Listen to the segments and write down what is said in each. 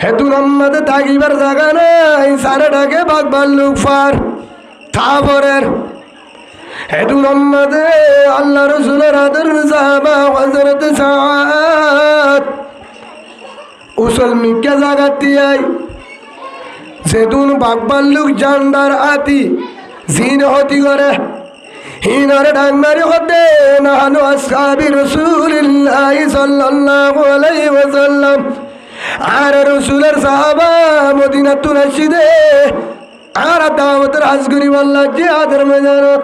হেতু নম্মদে থাকিবার জায়গা নাই, সারাটাকে বাঘ ভাল্লুক ফার থাপরের। হেতু নম্মদে আল্লাহ রসুলের আদর সাহাবা হযরত সাদ উসল মিক্কা জাগাতিয়াই যেতুন বাঘ ভাল্লুক জান্ডার আতি জিন হতি করে হিনারে ডাঙ্গারি হতে নাহানু আসহাবি রাসূলিল্লাহ সাল্লাল্লাহু আলাইহি ওয়াসাল্লাম। আর রসুলের সাহাবা মদিনাতুল রাশিদে আর দাওয়াতের আজগুরি বল্লা জিহাদের ময়দানত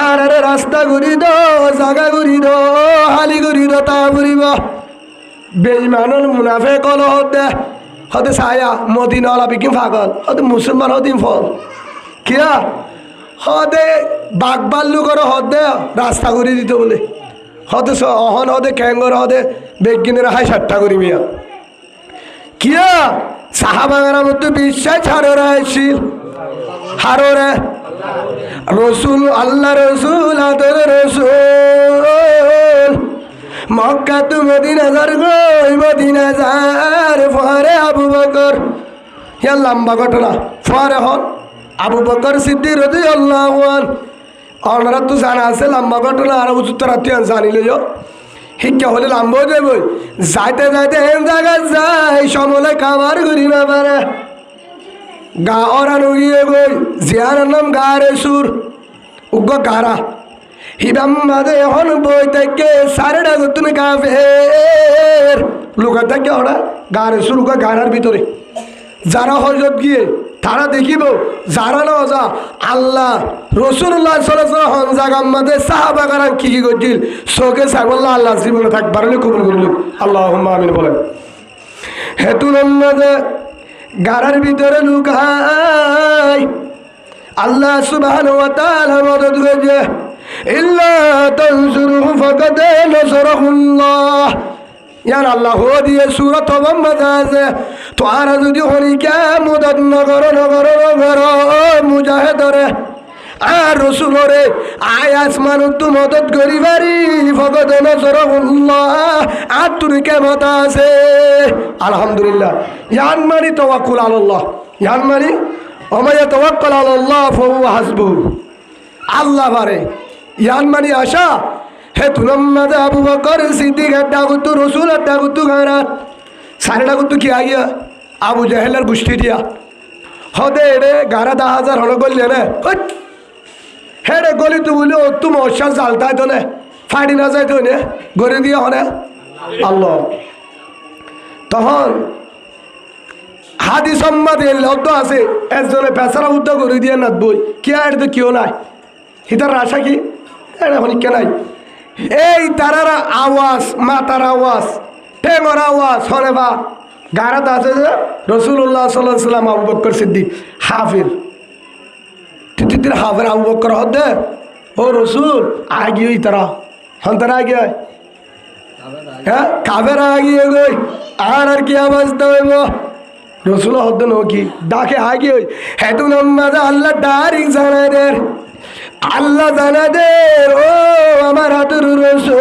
আর রাস্তা ঘুরি দো জায়গা ঘুরি দো হালি ঘুরি দো তা ঘুরিব বেঈমানুল মুনাফিক হল হতে ছায়া মদিনা ওলা বিকিম পাগল হতে মুসলমান হদিন ফল কিয়া হদে বাঘ বাল্লু করে হদে রাস্তা ঘুরি দিত বলে হতে অহন হদে ক্যাঙ্গর হদে বেগিনের হাই সাতটা করিবিয়া কিয়া সাহাবাগার মধ্যে বিশ্বাস হারোরা আসছিল হারোরে রসুল আল্লাহ রসুল আদর রসুল মক্কা তু মদিনা যার গই মদিনা যার ফরে আবু বকর ইয়া লম্বা ঘটনা ফরে হন আবু বকর সিদ্দিক রাদিয়াল্লাহু আনহু অনরা তো জানা আছে লম্বা ঘটনা আর উত্তর আত্মীয় জানিলে শিক্ষা হলে লম্বা দেব যাইতে যাইতে এন জায়গা যাই সমলে কাবার করি না পারে গা অরানো গিয়ে গই জিয়ার নাম গারে সুর উগ্র গারা হিবাম মাদে এখন বই থেকে সারেডা গুতুন কাফের লোকা থেকে ওরা গারে সুর উগ্র গারার ভিতরে যারা হজরত গিয়ে তারা দেখিব যারা না যা আল্লাহ রসুল্লাহ সাল্লাল্লাহু আলাইহি ওয়াসাল্লাম মাদে সাহাবাগারা কি কি করছিল চোখে ছাগল্লা আল্লাহ জীবনে থাকবার হলে কবুল করিল আল্লাহুম্মা আমিন বলেন। হেতুন মাদে গারার ভিতরে লুকাই আল্লাহ সুবহানাহু ওয়া তাআলা মদদ করেছে ইল্লা তানসুরুহু ফাকাদ নাসারাহুল্লাহ ইয়ার আল্লাহ দিয়ে সূরা মুহাম্মদ আছে তো আর যদি হরিকা মদদ নগর নগর নগর মুজাহিদরে আর রসুলরে আয় আসমান তু মদদ করি পারি ফাকাদ নাসারাহুল্লাহ আর তুই কেমত আছে আলহামদুলিল্লাহ ইয়ান মানি তাওয়াক্কুল আলাল্লাহ ইয়ান মানি ওয়া ইয়াতাওয়াক্কাল আলাল্লাহ ফাহুয়া হাসবুহু আল্লাহ বারে ইয়ান মানি আশা হে তুলম্মাদে আবু বকর সিদ্দিক ডাকুতু রসুল ডাকুতু গারাত সারে ডাকুতু কি আগিয়া আবু জাহেলের গোষ্ঠী দিয়া হদে এডে গারা 10,000 হল গলি নে হেডে গলি তু বলে ও তুমি অশ্বাস জ্বালতাই তো নে ফাড়ি না যাইতো নে গড়ে দিয়া হনে আল্লাহ তখন হাদি সম্মাদ লব্ধ আছে একজনে পেছারা উদ্ধ করে দিয়ে না বই কি আর তো কেউ নাই হিতার আশা কি এখন কে নাই এই তারারা আওয়াজ মাতার আওয়াজ ঠেঙর আওয়াজ হনে বা গারাত আছে যে রসুল্লাহ সাল্লাল্লাহু আলাইহি ওয়াসাল্লাম আবু বকর সিদ্দিক হাফির তিতির হাফির আবু বকর হদে ও রসুল আগিয়ে তারা হন্তরা আগে হ্যাঁ কাবের আগিয়ে গই আর কি আওয়াজ দেব রসুল হদ নো কি ডাকে আগে হেতু নামাজ আল্লাহ ডারিক জানায় দের আল্লাহ জানা দে ও আমার হাতের রসুল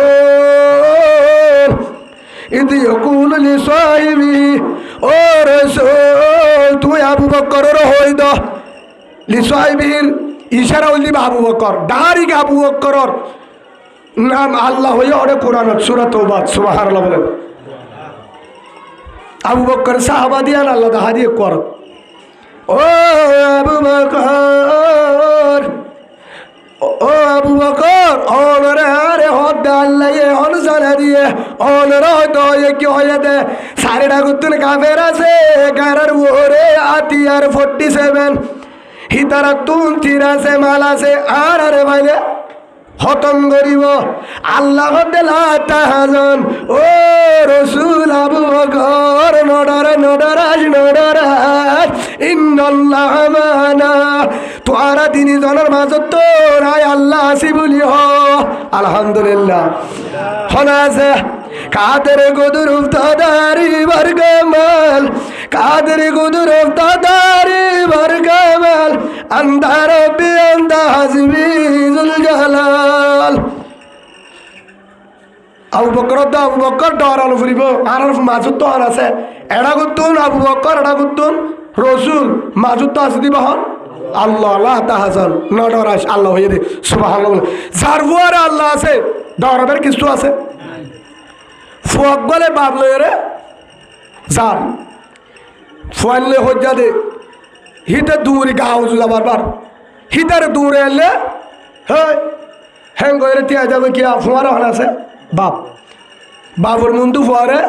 ইদি ইয়াকুল লি সাহিবি ও রসুল তুই আবু বকরের হই দ লি সাহিবির ইশারা হইলি আবু বকর ডারিক আবু বকরের নাম আল্লাহ হইয়া ওরে কোরআনত সূরা তাওবা সুবহানাল্লাহ বলেন আবু বকর সাহাবা দিয়ান আল্লাহ দা হাদিয়ে কর ও আবু বকর ও আবু বকর অনরে আরে হদ আল্লাহ হন জানা দিয়ে অনরে হয়তো কি হয়ে দে সারে ডাকুতুন কাফের আছে গারার ওরে আতিয়ার 47 হিতারা তুন তিরাসে মাল আছে আর আরে ভাইলে খতম করিব আল্লাহ দেলা তাহাজন ও রসুল আবু বকর নডরে নডরাজ নডরাজ ইন্নাল্লাহ মানা তোরা তিনজনের মাজত তো রায় আল্লাহ আসি বলি হ আলহামদুলিল্লাহ হনাছে কাদের গুদুর উফতাদারি বরগমাল কাদের গুদুর উফতাদারি বরগমাল আন্দার বি আন্দা হাসবি জুল জালাল আবু বকর ডরানো ফুরিব আর মাজত তো আছে এরা করতুন আবু বকর, এরা করতুন রসুল, মাজুদ তো আছে দিবা হন আল্লাহ, আল্লাহ তাহাজান নডরাস আল্লাহ হয়ে দে সুবহানাল্লাহ। যার ফুয়ারে আল্লাহ আছে দরবের কিছু আছে ফুয়াক বলে বাপ লয়ে রে যার ফুয়ানলে হজ্জা দে হিতে দূরে গাও জুলা বারবার হিতার দূরে এলে হ্যাঁ হ্যাঁ গরে তিয়া যাবে কি ফুয়ারে হন আছে বাপ বাবুর মন্দু ফুয়ারে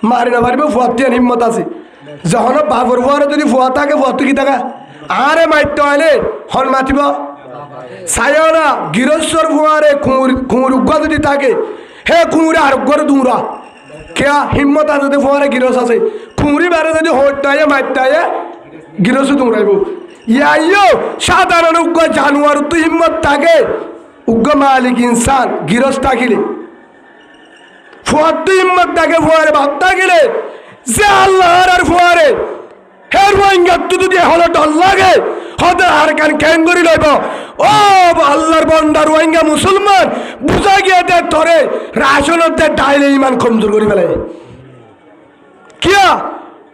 মারি না পারবে ফুয়ার তিয়ান হিম্মত আছে যখন বাবুর ফুয়ারে যদি ফুয়া থাকে ফুয়া তো কি থাকে আরে মাইতে হলে হন মাতিব চাইও না গৃহস্থর ফুয়ারে কুমুর উগ্র যদি থাকে হে কুমুরে আরোগ্যর দূরা কেয়া হিম্মত আছে যদি ফুয়ারে গৃহস্থ আছে কুমুরি বারে যদি হইতে হয় মাইতে হয় গৃহস্থ দৌড়াইব ইয়াইও সাধারণ উগ্র জানুয়ার তো হিম্মত থাকে উগ্র মালিক ইনসান গৃহস্থ থাকিলে ফুয়ার তো হিম্মত থাকে ফুয়ারে ভাব থাকিলে যে আল্লাহর আর ফুয়ারে হের রোহিঙ্গা তো যদি হলো ডল লাগে হতে আর কান ক্যাং করি লইব ও আল্লাহর বন্দা রোহিঙ্গা মুসলমান বুঝা গিয়ে দে ধরে রাশনতে ডাইলে ইমান কমজোর করি ফেলে কিয়া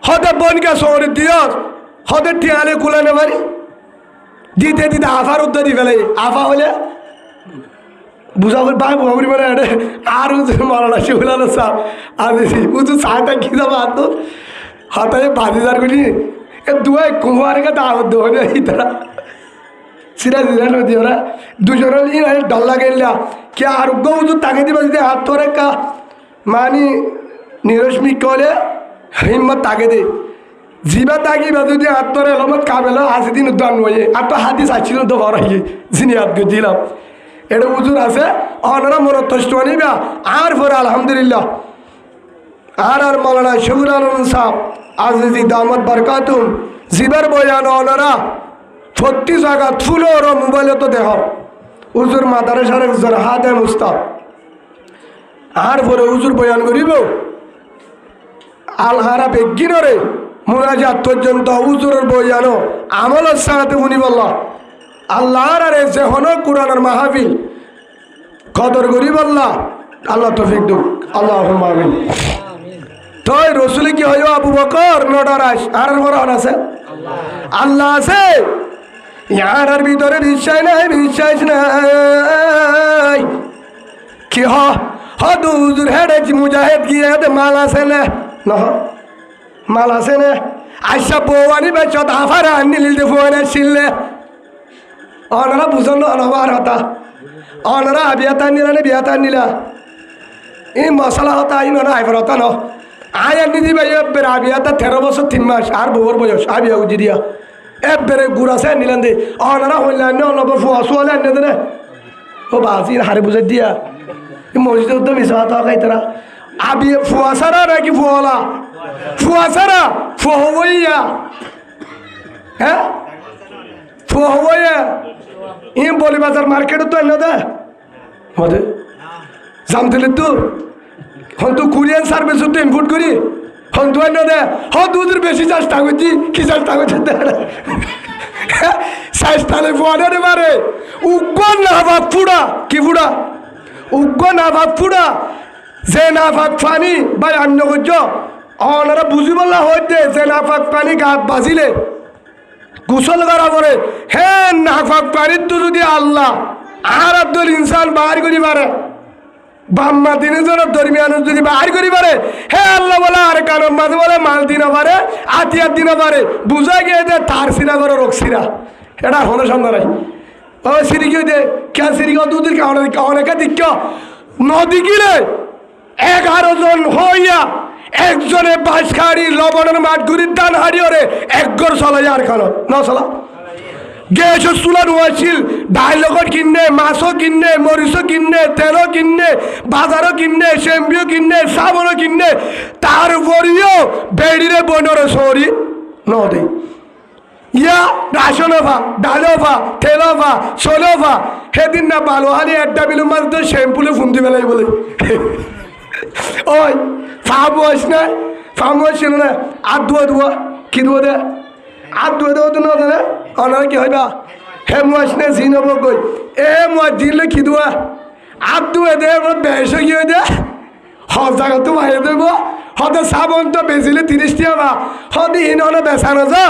হতে বনকে শহরে দিয়স হতে টিয়ালে কুলানে পারি দিতে দিতে আফার উদ্ধার দি ফেলে আফা হলে বুঝা করে ভাই বুঝাবি মানে আর মারানা শিবুলানো সাপ আমি উঁচু চাটা কি যাবো আর তো হাতায় বাজিদার করি এ দুয়াই কুমার কা দাওয়াত দেবো না তারা সিরা সিরা নদী ওরা দুজনের ডল লাগাইলা কে আরোগ্য উঁচু তাকে দিবা যদি হাত ধরে কা মানি নিরশ্মিক কলে হিম্মত তাকে দে জিবা তাকিবা যদি হাত ধরে এলমত কাবেলা আশি দিন উদ্যান নয়ে আর তো হাতি চাচ্ছিল তো বড় যিনি হাত দিলাম এটা উজুর আছে অনারা মনতষ্ট নিবা আর পরে আলহামদুলিল্লাহ আর মৌলানা শফিউল আলম সাহেব আজিজি দামত বরকাতুম জিবার বয়ান অনারা 36 জায়গা ফুল ওর মোবাইলে তো দেখ উজুর মাদারেসার একজন হাতে মুস্তাব আর পরে উজুর বয়ান করিব আলহারা বেগিনরে মুনাজাত পর্যন্ত উজুরের বয়ানো আমলের সাথে উনি বলল আল্লাহর আরে যে হন কোরআনের মাহফিল কদর গরিব আল্লাহ আল্লাহ তৌফিক দুক আল্লাহুম্মা আমিন। তো রসুল কি হয় আবু বকর নডরাস আর বড় আছে আল্লাহ আছে ইয়ার ভিতরে বিশ্বাস নাই কি হুজুর হেডে মুজাহিদ গিয়ে মাল আছে না মাল আছে না আইসা বৌয়ানি বেচত আফারা আনিল ফোন আসলে অনারা বুঝলো অনবার হতা অনারা বিয়াতা নিলা নে বিয়াতা নিলা এই মশলা হতা আই না আইফর হতা ন আই আনি দিবে এবার আবিয়াতা 13 বছর 3 মাস আর বউর বয়স আবিয়া উজি দিয়া এবারে গুড়াছে নিলেন দে অনারা হইলেন অনব ফুয়াশু হলে আনি দে ও বাজি হারে বুঝে দিয়া মসজিদ তো মিশা হতা খাইতরা আবি ফুয়াসারা নাকি ফুয়ালা ফুয়াসারা ফুয়া হ্যাঁ ফুয়া ইম বলি বাজার মার্কেটে তো এনে দে মধ্যে জামতেলে তো হন তো কুরিয়ান সার্ভিস তো ইনপুট করি হন তো এনে দে হন দুধের বেশি চেষ্টা করছি কি চেষ্টা করছে চেষ্টালে ফোয়ারে মারে উগ্র না ভাব ফুড়া কি ফুড়া উগ্র না ভাব ফুড়া যে না ভাগ পানি বা অন্য করছ অনারা বুঝি বললা হইতে যে না ভাগ পানি গাত বাজিলে গোসল করা পরে হে নাফাক পানির তো যদি আল্লাহ আর আব্দুল ইনসান বাহার করি পারে বাম্মা তিনজনের দরমিয়ান যদি বাহার করি পারে হে আল্লাহ বলে আর কারণ মাঝে বলে মাল দিন পারে আতিয়ার দিন পারে বুঝা গিয়ে যে তার সিরা করে রোগ সিরা এটা হলো সন্ধ্যা নাই ও সিরি কেউ দে কে সিরি কেউ দুদিন অনেকে দিক নদী গিলে 11 জন হইয়া একজনে বাস খাড়ি লবণের মাঠ গুড়ির দান হারিয়ে রে একগর চলাই আর খানো ন চলা গ্যাস চুলা নোয়াছিল ডাইলগর কিনে মাছও কিনে মরিচও কিনে তেলও কিনে বাজারও কিনে শ্যাম্পিও কিনে সাবনও কিনে তারপরেও বেড়িরে বনরে সরি নদী ইয়া রাশন ভা ডালো ভা তেল ভা চলো ভা সেদিন না ভালো হালি একটা বিলু মাছ তো শ্যাম্পুলে ফুন্দি বেলাই বলে ওই ফার্ম ওয়াশ না ফার্ম ওয়াশ ছিল না আর দুয়া কি দুয়া দে আর দুয়া দেওয়া তো না দে অনার কি হইবা হে ওয়াশ নে জি নব কই এ ওয়াশ দিলে কি দুয়া আর দুয়া দে বেশ কি হয়ে দে জায়গা তো বাইরে দেব হতে সাবন তো বেচিলে 30 টাকা হতে ইনহনে বেচানো যা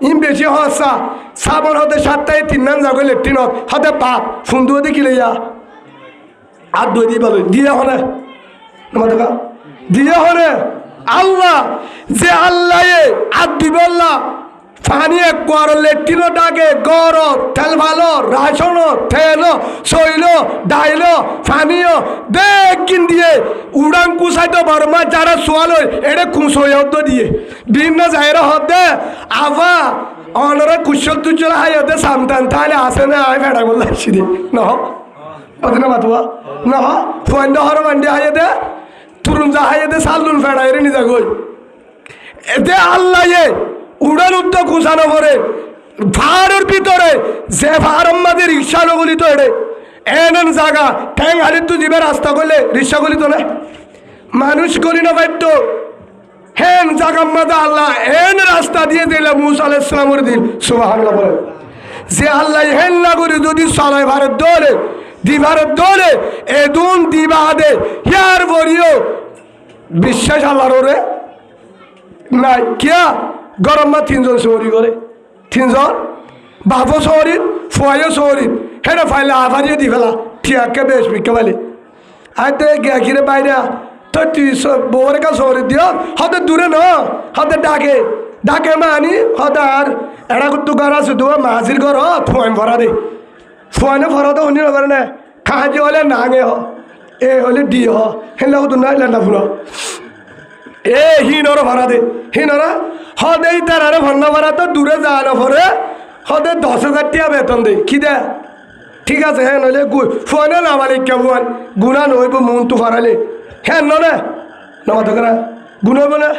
ইন বেশি হসা সাবন হতে 7 টাকা 3 নাম যাগো লেট্রিনত হতে বাপ ফুন্দুও দেখিলে যা আর দই দিয়ে বলো দিয়ে হনে দিয়ে হনে আল্লাহ যে আল্লাহ আর দিব আল্লাহ পানি একবার লেট্রিনো ডাকে গরম তেল ভালো রাশন তেল শৈল ডাইল পানীয় দেখিন দিয়ে উড়ান কুসাইতো বর্মা যারা সোয়াল এটা কুসইত দিয়ে বিভিন্ন জায়গা হতে আভা অনরা কুশল তুচল হাই হতে সামতান তাহলে আসে না আয় ফেড়া বললে আসি দে নহ না মাতুয়া নহ ফুয়ান্ড হর মান্ডি হাই দে তুরুন যা হাই দে সালুন ফেড়া এর নিজা গই এতে আল্লাহ উড়ান উদ্যোগ ঘুষানো করে ভাড়ের ভিতরে যে ভারম্মাদের রিক্সা নগলি তো এড়ে এন জায়গা ট্যাং হালির তো জীবের রাস্তা করলে রিক্সা গলি তো না মানুষ গলি না বাইতো হেন জাগার মাদা আল্লাহ এন রাস্তা দিয়ে দিলে মুসা আলাইহিস সালামের দিন সুবহানাল্লাহ বলে যে আল্লাহ হেন না করে যদি চলায় ভারত দোলে দিভারত দোলে এদুন দিবাদে হিয়ার বরিও বিশ্বাস আল্লাহর ওরে নাই কিয়া গরম মা 3 জন চৌরি করে 3 জন বাপও চৌরিত ফুয়াইও চৌরিত হেটা ফাইলে আভারিও দি ফেলা ঠিয়াকে বেশ বিকে পালি আইতে গিরে বাইরে তো তুই বউরের কাছে চৌরিত দিও হতে দূরে ন হতে ডাকে ডাকে মানি হতে আর এড়া করতো ঘর আছে তো মাঝির ঘর ফুয়াইন ভরা দে ফুয়াইনে ভরা তো শুনি নবার না খাঁজি হলে নাঙে হ এ হলে ডি হ হেলা তো না লেন্ডা ফুল এ হিনর ভরা দে হিনরা হদে তারারে ভন্না ভরা তো দূরে যাওয়ানো পরে হদে 10,000 টাকা বেতন দে কি দে ঠিক আছে হ্যাঁ নইলে ফোনে না মালিক কেমন গুণা নইব মন তো ফারালে হ্যাঁ ননে নমাত করে গুণ হইব না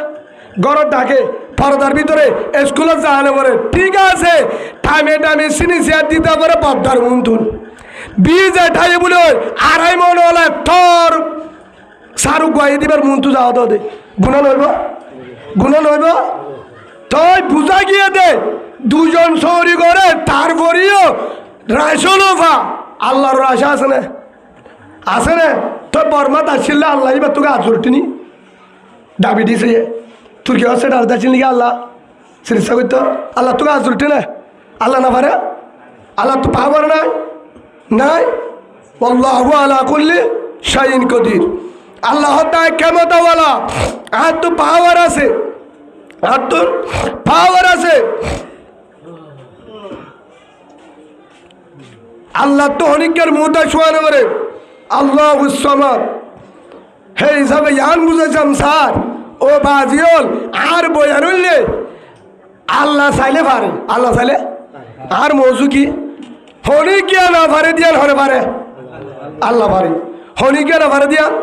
ঘরত ডাকে পরদার ভিতরে স্কুলে যাওয়ানো পরে ঠিক আছে টাইমে টাইমে চিনি চেয়ার দিতে পারে পদ্মার মন তুল বীজ এটাই বলে 2.5 মন হলে তোর সারু গাই দিবার মন তো যাওয়া দে গুণা নইব গুণা নইব তুই বুঝা গিয়ে দে 2 জন চৌরি করে তারপরেও রাইসলফা আল্লাহর আশা আছে না আছে না তো বর্মাত আসলে আল্লাহ এবার তোকে আজরটিনি দাবি দিছে তোর কি আছে ডাল দাচ্ছিল নাকি আল্লাহ চিকিৎসা করতো আল্লাহ তোকে আজরটি না আল্লাহ না পারে আল্লাহ তো পাবার নাই নাই আল্লাহু আলা কুল্লি শাইইন কদির আল্লাহ তাই ক্ষমতাওয়ালা আর তো পাওয়ার আছে আর তোর পাওয়ার আছে আল্লাহ তো অনেকের মুহূর্তে শোয়ানো করে আল্লাহ উসামাদ হে হিসাবে ইয়ান বুঝেছাম স্যার ও বাজিওল আর বয়ানুল্লে আল্লাহ চাইলে পারে আল্লাহ চাইলে আর মৌজু কি হনিকে না পারে দিয়ান হরে পারে আল্লাহ পারে হনিকে না পারে দিয়ান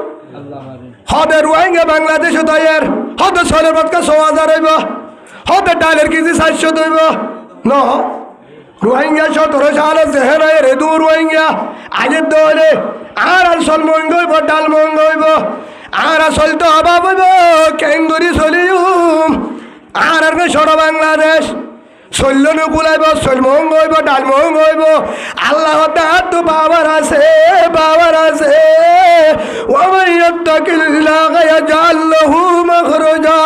হদে রোহিঙ্গা বাংলাদেশে তৈর হদে সোলের বাদকা 6,000 হইব হদে ডালের কেজি 400 হইব ন রোহিঙ্গা 17 সালে জেহেন রেদু রোহিঙ্গা আজের দলে আর আসল মহঙ্গ হইব ডাল মহঙ্গ হইব আর আসল তো অভাব হইব কেঙ্গুরি চলিউম আর সর বাংলাদেশ শৈল্য নুকুলাইব শৈল মহঙ্গ হইব ডাল মহঙ্গ হইব আল্লাহ তার তো বাবার আছে বাবার আছে ومن يتق الله يجعل له مخرجا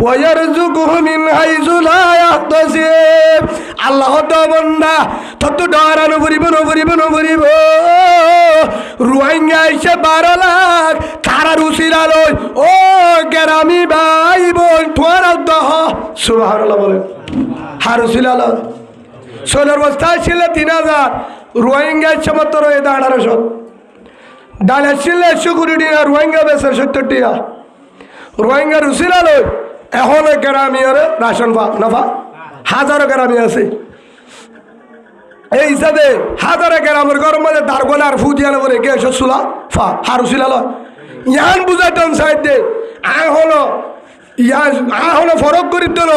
ويرزقه من حيث لا يحتسب আল্লাহ তো বন্দা তত ডরানো ভরিব রোহিঙ্গা এসে 12 লাখ তারা রুসিরা লই ও গ্রামী ভাই বোন তোমার দহ সুবহানাল্লাহ বলে হারুসিলা লই সোলার বস্তায় ছিল 3,000 রোহিঙ্গা এসে মাত্র 1800 ডাল ছিল 120 টাকা রোহিঙ্গা বেসে 70 টাকা রোহিঙ্গা রুসিলা লই এখন গ্রামী রাশন পা নফা 1000 গ্রামী আছে এই হিসাবে 1000 গ্রামের গরম মধ্যে দারগোলা আর ফুদিয়ানো বলে গেছ সুলা ফা হারুসিলা লয় ইয়ান বুঝাইতাম সাইড দে হলো ফরক করি দিল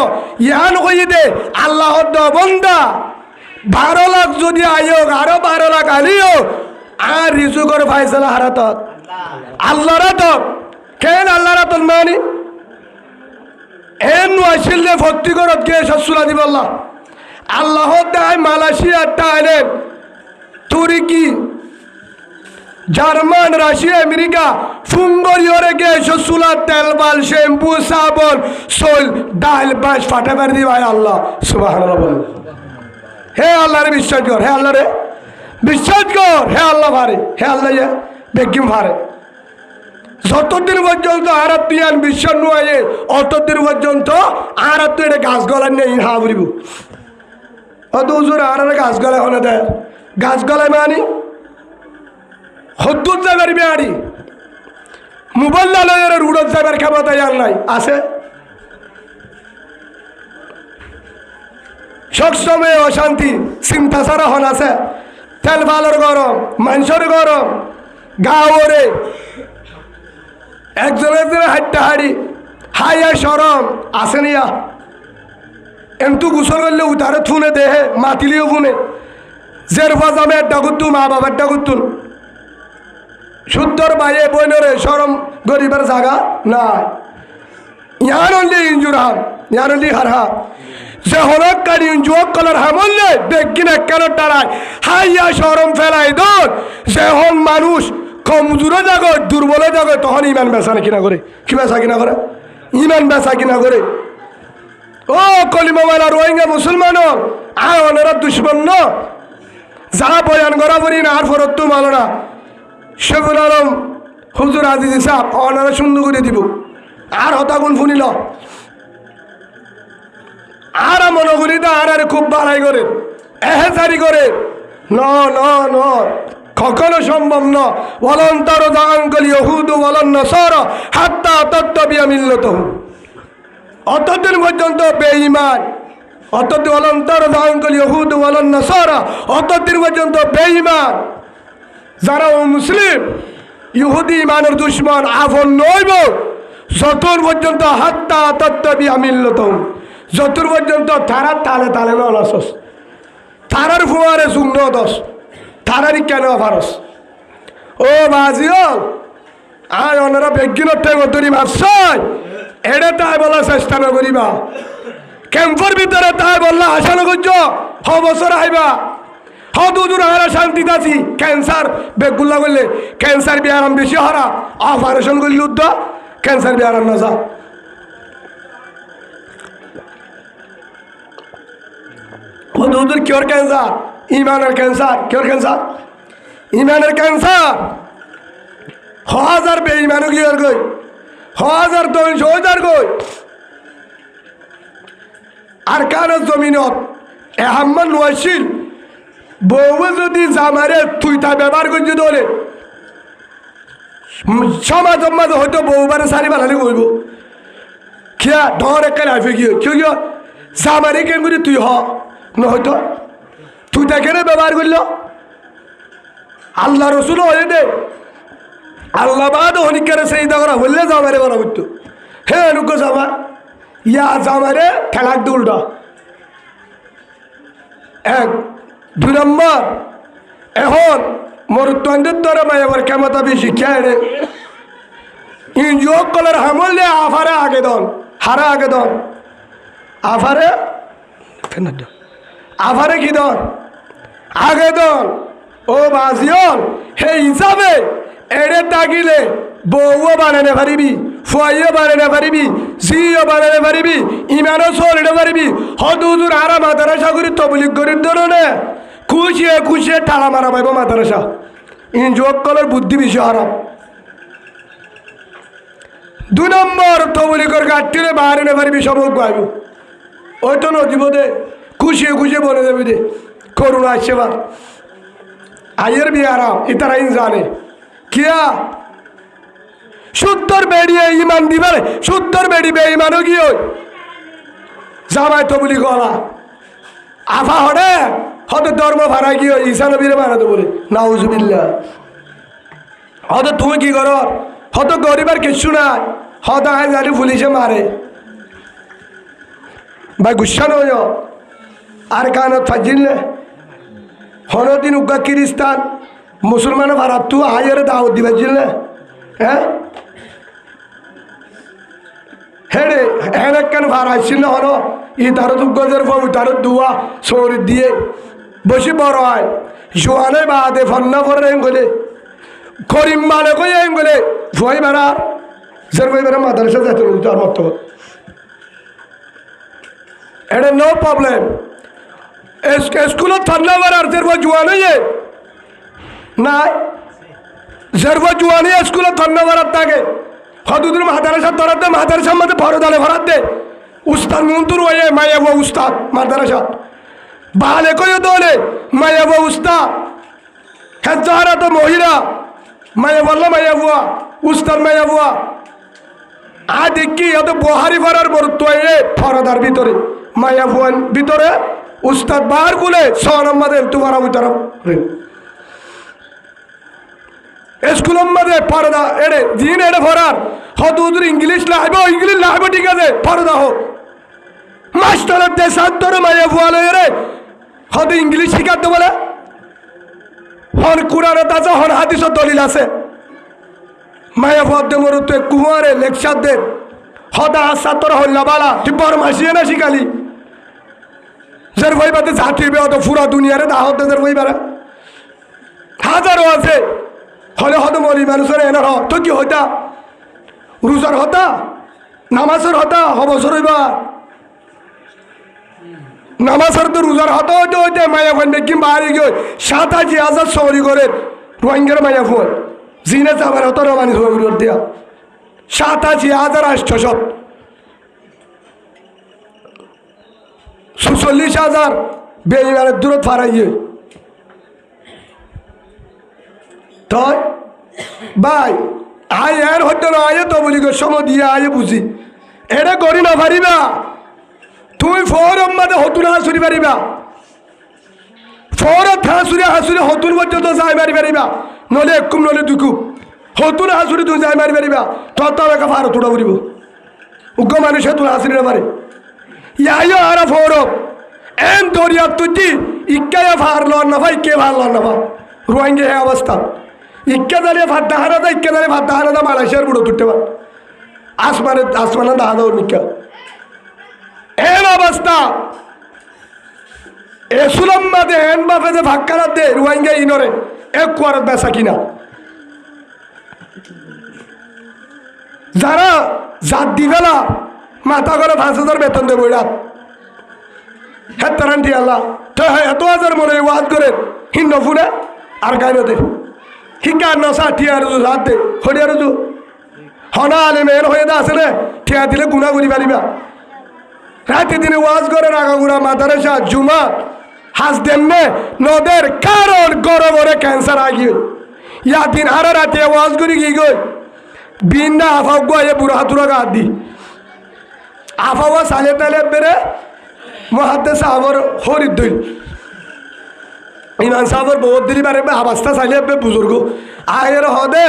ইয়ান কই দে আল্লাহ বন্দা 12 লাখ যদি আয়োগ আরো 12 লাখ আলিও আর রিজুকর ফায়সালা হারাত আল্লাহ রাত কেন আল্লাহ রাত মানি এন ওয়াসিলে ভর্তি করত গে সসুলা দিব আল্লাহ আল্লাহ দায় মালয়েশিয়া টাইলেন তুর্কি জার্মান, রাশিয়া, আমেরিকা ফুঙ্গরিয়রে গেছো চুলার তেল বাল শ্যাম্পু সাবন সোল ডাল বাস ফাটে পার দি ভাই আল্লাহ সুবহানাল্লাহ বল। হে আল্লাহ রে বিশ্বাস কর, হে আল্লাহ রে বিশ্বাস কর, হে আল্লাহ ভারে, হে আল্লাহ বেগিম ভারে। যতদিন পর্যন্ত আরাত তুই বিশ্বাস নয় অতদিন পর্যন্ত আরাত তুই এটা গাছ গলায় নেই হা বলিব। অত উজুর আর গাছ গলায় হলে দেয় গাছ গলায় মানি হদ্দুর যাবার বেয়ারি মোবাইল লালয়ের রুডত যাবার ক্ষমতা আর নাই আছে। সবসময় অশান্তি চিন্তা ছাড়া হন আছে। তেল ভালোর গরম, মানুষের গরম, গাওরে একজনের হাইটা হাড়ি হাইয়া সরম আছে নিয়া এমতু গোসল করলে উঠারে থুনে দেহে মাতিলিও ফুনে জের ফাজামে একটা করতুন মা বাবার একটা করতুন শুদ্ধর বাইয়ে বইনরে সরম গরিবের জায়গা নাই। ইয়ার অনলি ইঞ্জুর হাম, ইয়ার অনলি হার হাম যে হলক কারি ইঞ্জুক কলার হামলে দেখকিন একখান টারায় হাইয়া সরম ফেলাই দোন যে হন মানুষ কমজোরে জাগত দুর্বলে জাগত তখন ইমান বেচা কিনা করে কি বেচা কিনা করে ইমান বেচা কিনা করে। ও কলিমা মালা রোহিঙ্গা মুসলমান আয় ওনারা দুশ্মন ন যা বয়ান করা পড়ি না আর ফরত তো মানো না। শেখুল আলম হুজুর আজিজ সাহ ওনারা সুন্দর করে দিব আর হতাগুন ফুনিল আর মনে করি না আর খুব বাড়াই করে এহেজারি করে ন ন ন কখনো সম্ভব ন। ওয়ালান্তার জাঙ্গল ইহুদ ওয়ালান নাসারা হাত্তা তাত্তাবিয়া মিল্লাতুহুম। অতদিন পর্যন্ত বেঈমান অতদিন ওয়ালান্তার জাঙ্গল ইহুদ ওয়ালান নাসারা অতদিন পর্যন্ত বেঈমান যারা মুসলিম ইহুদি ইমানের দুশ্মন আফন নইব যতর পর্যন্ত হাত্তা তাত্তাবিয়া মিল্লাতুহুম যতর পর্যন্ত তারা তালে তালে নলাসস তারার ফুয়ারে শূন্য দশ তারারই কেন ফারস। ও বাজিও আয় ওনারা বেগিনত তৈরি ভাবছয় এড়ে তাই বলার চেষ্টা নকরিবা। ক্যাম্পের ভিতরে তাই বললা আশা নকর্য হ বছর আইবা হ দুদূর হারা শান্তিতে আছি। ক্যান্সার বেগুল্লা করলে ক্যান্সার বিয়ারাম বেশি হারা অপারেশন করলে উদ্দ ক্যান্সার বিয়ারাম না যা হ দুদূর কিওর ক্যান্সার ইমানের ক্যান্সার কিওর ক্যান্সার ইমানের ক্যান্সার। হাজার বেঈমানও কি আর গই হাজার দশ হাজার গই আর কারো জমিনত এহাম্মান নোয়াশিল বউ যদি জামারে তুইটা ব্যবহার করছে দলে সমাজ মাঝে হয়তো বউবারে সারি বানালে কইব খিয়া ধর একটা লাইফে গিয়ে কেউ গিয়ে জামারে কেন করি তুই হ নহয়তো তুই তাকে ব্যবহার করল আল্লাহ রসুল হয়ে দে আল্লাহ বাদ হনিকারে সেই দরা বললে জামারে বলা করতো হে অনুক জামা ইয়া জামারে খেলাক দুলটা এক দুই নম্বর এখন মোর তন্দের দরে মাই আবার ক্ষমতা বেশি খেয়ে ইঞ্জুক কলার হামলে আফারে আগে দন হারা আগে দন আফারে আফারে কি দন আগে দন। ও বাজিয়ন হে হিসাবে এড়ে তাকিলে বউও বানাতে পারিবি ফুয়াইও বানাতে পারিবি জিও বানাতে পারিবি ইমানও চলিতে পারিবি হদুদুর আরা মাদ্রাসা করি তবলিগ করির ধরনে খুশিয়ে খুশিয়ে ঠাড়া মারা পাইব মাদ্রাসা ইঞ্জুক কলার বুদ্ধি বেশি হারাম। দুই নম্বর তবলিগর গাঠটিরে বাহারে নে পারিবি সবক গাইব ওই তো নদীব দে খুশিয়ে খুশিয়ে বলে দেবে দে করুণা আসছে বার আয়ের বি আরাম ইতারা ইন জানে কিয়া সত্তর বেড়িয়ে ইমান দিবারে সত্তর বেড়ি বে ইমানও কি ওই জামাই তো বলি গলা আফা হরে হয়তো ধর্ম ভাড়া কি ওই ঈশা নবীরে বানাতে বলে নাউজুবিল্লাহ হয়তো তুমি কি করো হয়তো গরিবার কিচ্ছু নাই হয়তো আয় জানি পুলিশে মারে ভাই গুসা নয় আর কানত ফাজিলে হনদিন উগা কিরিস্তান মুসলমান ভারত তু আয়ের দাওয়াত দিবে জিলে হ্যাঁ হেড়ে হেন কেন ভাড়াইছিল না হন ই তার দুগজের ফবু তার দুয়া সৌরি দিয়ে বসে বড় হয় জোয়ানে বাদে ফন্না করে গলে করিম মানে কই এম বলে ভয় বেড়ার যের ভয় বেড়া মাদ্রাসা যাইতে তার মতো এটা নো প্রবলেম স্কুলত ঠান্ডা বেড়ার যের ভয় জোয়ান হয়ে নাই যের ভয় জোয়ানি স্কুলত ঠান্ডা বেড়ার থাকে হদুদুর মাদ্রাসা ধরাতে মাদ্রাসার মধ্যে ভরদালে ভরাত দে উস্তাদ মন্তুর হয়ে মায়াবো উস্তাদ মাদ্রাসা বালে কই দলে মায়াবো উস্তাদ হেজারা তো মহিলা মায়া বললো মায়া বুয়া উস্তাদ মায়া বুয়া আ দেখি এত বহারি ভরার বরত্ব ফরদার ভিতরে মায়া বুয়ার ভিতরে উস্তাদ বার গুলে সনম্মাদের তোমার ভিতরে স্কুলের মধ্যে পরদা এড়ে দিন এড়ে ভরার হদুদুর ইংলিশ লাইব ঠিক আছে পরদা হোক মাস্টারের দেশার ধরে মায়া বুয়া রে হদ ইংলিশ শিখাতে বলে হন কুরানে তাজা হন হাদিসের দলিল আছে মায়া ভদ্রে মরুতে কুমারে লেকচার দে হদা ছাত্র হল্লা বালা তুই বড় মাসিয়ে না শিখালি যার বই বাদে জাতিবে অত পুরা দুনিয়ারে দাহত যার বই বারা হাজারও আছে হলে হদ মরি মানুষের এনার তো কি হইতা রোজার হতা নামাজের হতা হবছর হইবা নামাজের তো রোজার হতা হইতে হইতে মায়া ফোন দেখি বাড়ি গিয়ে 87,000 সরি করে রোহিঙ্গার মায়া ফোন জিনে যাবার হতো রবানি সবর দিয়া 87,800 46,000 বেইমানের দূরত ফারাইয়ে তাই ভাই আয় এর হতো না আয় তো বলি সময় দিয়ে আয় বুঝি এটা করি না পারিবা তুমি ফোরম মাঝে হতুন হাসুরি পারিবা ফোরত হাসুরে হতুন পর্যন্ত যাই মারি পারিবা নলে একুম নলে দুকুম হতুন হাসুরি তুমি যাই মারি পারিবা তত একা ফার তোড়া করিব উগ্র মানুষে তোর হাসুরি না পারে ইয়াইও আর ফোরম এন দরিয়া তুই ইক্কায় ফার লন না ভাই কে ভার লন না ভা রোহিঙ্গে এই অবস্থা ইক্কা দাঁড়িয়ে ভাত দাহারা দা ইক্কা দাঁড়িয়ে ভাত দাহারা দা মালয়েশিয়ার বুড়ো তুলতে পার আসমানে দাহা দাও নিকা এন অবস্থা এসুলাম মাদে এন বাপে যে ভাক্কারা দে রোহিঙ্গা ইনরে এক কোয়ারত বেসা কিনা যারা জাত দিবেলা মাথা করে 5,000 বেতন দেবো রাত হ্যাঁ তারান্টি আল্লাহ তো এত হাজার মনে ওয়াদ করে হিন্ন ফুনে আর গাইন দে হিকা নশা ঠিয়ার হাত দে হরিয়ার হনা আলে মেয়ের হয়ে দা আছে রে ঠিয়া দিলে গুণা করি পারিবা রাতে দিনে ওয়াজ করে রাগাগুড়া মাদারেসা জুমা হাস দেমনে নদের কারণ গরমরে ক্যান্সার আগিয়ে ইয়া দিন হারা রাতে ওয়াজ করি গিয়ে গই বিন্দা আফাও গয়ে বুড়া হাতুরা গাদ দি আফাওয়া সালে তালে বেরে মহাদ্দেশ আবার হরিদ দইল ইমান সাহর বহুত দিলি বারে আবাস্তা চাইলে বুজুর্গ আয়ের হদে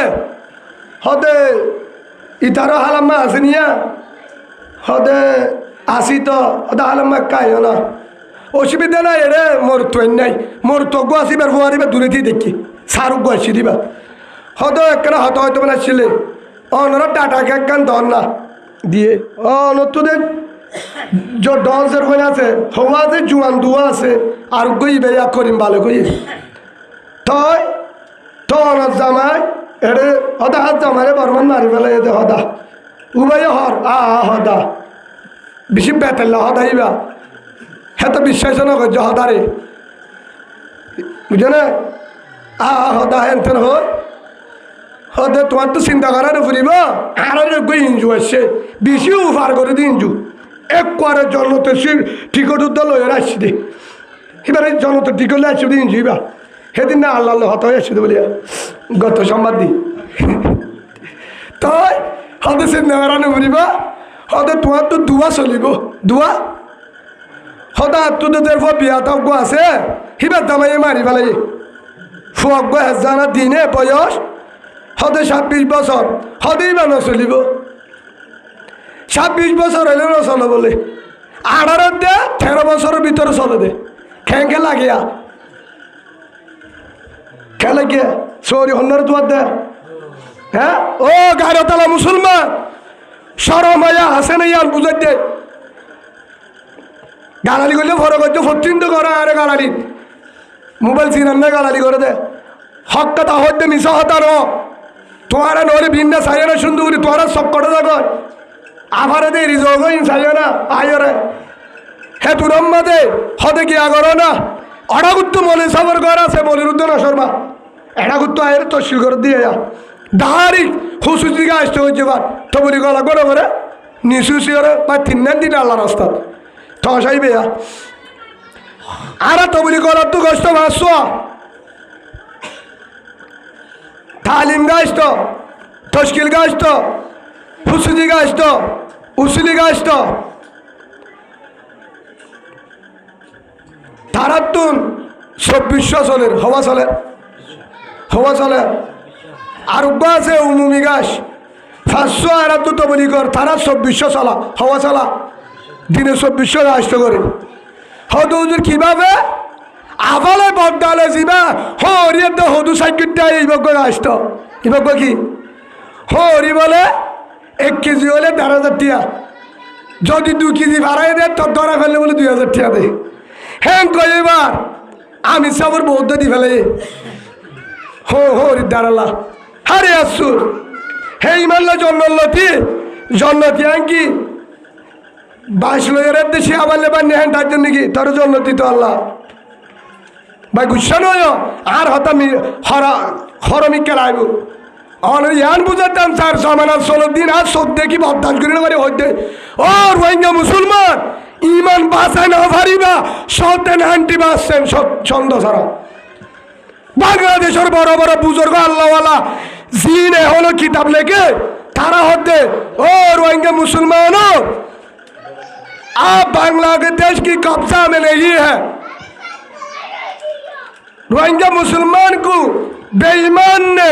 ইতারো হালাম্মা আছে নিয়া হদে আসি তো হদে হালাম্মা কাই না অসুবিধা নাই এরে মোর তো নাই মোর তজ্ঞ আসিবার ফুয়ারিবা দূরে দিয়ে দেখি সারুক আসি দিবা হদ একটা হত হয়তো মানে আসছিলে অনরা টাটা কেক গান দন না দিয়ে নতুন ডন্সের হয়ে আছে হওয়া আছে জুয়ান দুয়া আছে আর গই বেয়া করিম ভালো কই তই তন জামাই এরে হদা হাত জামারে বর্মন মারি ফেলে এতে হদা উবাই হর হদা বেশি বেতেল্লা হদাইবা হ্যাঁ তো বিশ্বাস না করছে হদারে বুঝে না হদা হেন হয় হদে তোমার তো চিন্তা করার ফুরিব আর গই ইঞ্জু আসছে বেশি উফার করে দি ইঞ্জু এক কোয়ারের জন্মতে টিকট উদ্দল হয়ে আসছি দে এবারে জন্মতে টিকট আসছি দিন যাইবা সেদিন না আল্লাহ হত হয়ে আসছি বলিয়া গত সম্বাদ দি তাই হদে সে নেওয়ারানো বলিবা হদে তোমার তো দুয়া চলিব দুয়া হদা তোদের বিয়া তজ্ঞ আছে হিবার দামাই মারি ফেলাই ফুয়জ্ঞ হেজানা দিনে বয়স হদে 26 বছর হদেই বা নচলিব 26 বছর হইলে নচলে বলে 18 দে 13 বছরের ভিতরে চলে দে খেঙ্কে লাগিয়া খেলে কে সরি হন্নার তোমার দে হ্যাঁ ও গারতালা মুসলমান সরমায়া হাসে না ইয়ার বুঝাই দে গালালি করলে ফরক হচ্ছে ফটিন তো করা আরে গালালি মোবাইল চিনান না গালালি করে দে হক কথা হইতে মিশা হতা ন তোরা নরে ভিন্ন চাই না সুন্দরী তোরা সব কটা যাগ আবার দেরি যোগ চাই না আয়রে হে তোর দে হতে কি আগর না অড়াগুত্তু মনে সাবর ঘর আছে মনের উদ্য না শর্মা এড়াগুত্তু আয়ের তসিল করে দিয়ে যা দাঁড়ি হুসুস দিকে আসতে হচ্ছে বার তবুরি গলা গড়ে করে নিশুসি করে বা তিন দিন আল্লাহ রাস্তা ঠসাই বেয়া আর তবুরি গলার তো কষ্ট ভাসছ তালিম গাছ তো তশকিল গাছ তো হুসুদি গাছ তো উসুলি গাছ তো তারাতুন 2400 চলের হওয়া চলে আর আছে উমুমি গাছ 500 আর তো তবলি কর তারা 2400 চলা হওয়া চলা দিনে 2400 আসতে করে হদু হুজুর কিভাবে আবালে বগদালে যাবা হরিয়ে তো হদু সাইকেলটা এই বগ্গ আসতো এই বগ্গ কি হরি বলে 1 কেজি হলে 1,500 টাকা যদি 2 কেজি ভাড়াই দেয় তো ধরা ফেললে বলে 2,000 টাকা দেয় হ্যাঁ কই এবার আমি সবর বৌদ্ধ দি ফেলে হরি দাঁড়ালা হারে আসুর হে ইমানলা জন্নতি আঙ্কি 22 লয়ের দেশে আবার লেবার নেহেন তার জন্য কি তোর জন্নতি তো আল্লাহ ভাই গুসা নয় আর হতামি হরমি কেলাইব ইয়ান বুঝাতাম স্যার সমানার 16 দিন আর সব দেখি বদাস করে বাড়ি হইতে ও রোহিঙ্গা মুসলমান ইমান বাঁচায় না পারিবা সতেন হান্টি বাঁচছেন ছন্দ ছাড়া বাংলাদেশের বড় বড় বুজুর্গ আল্লাহওয়ালা জিনে হলো কিতাব লেখে তারা হতে ও रोहिंग्या मुसलमानों आप बांग्लादेश की कब्जा में नहीं है रोहिंग्या मुसलमान को बेईमान ने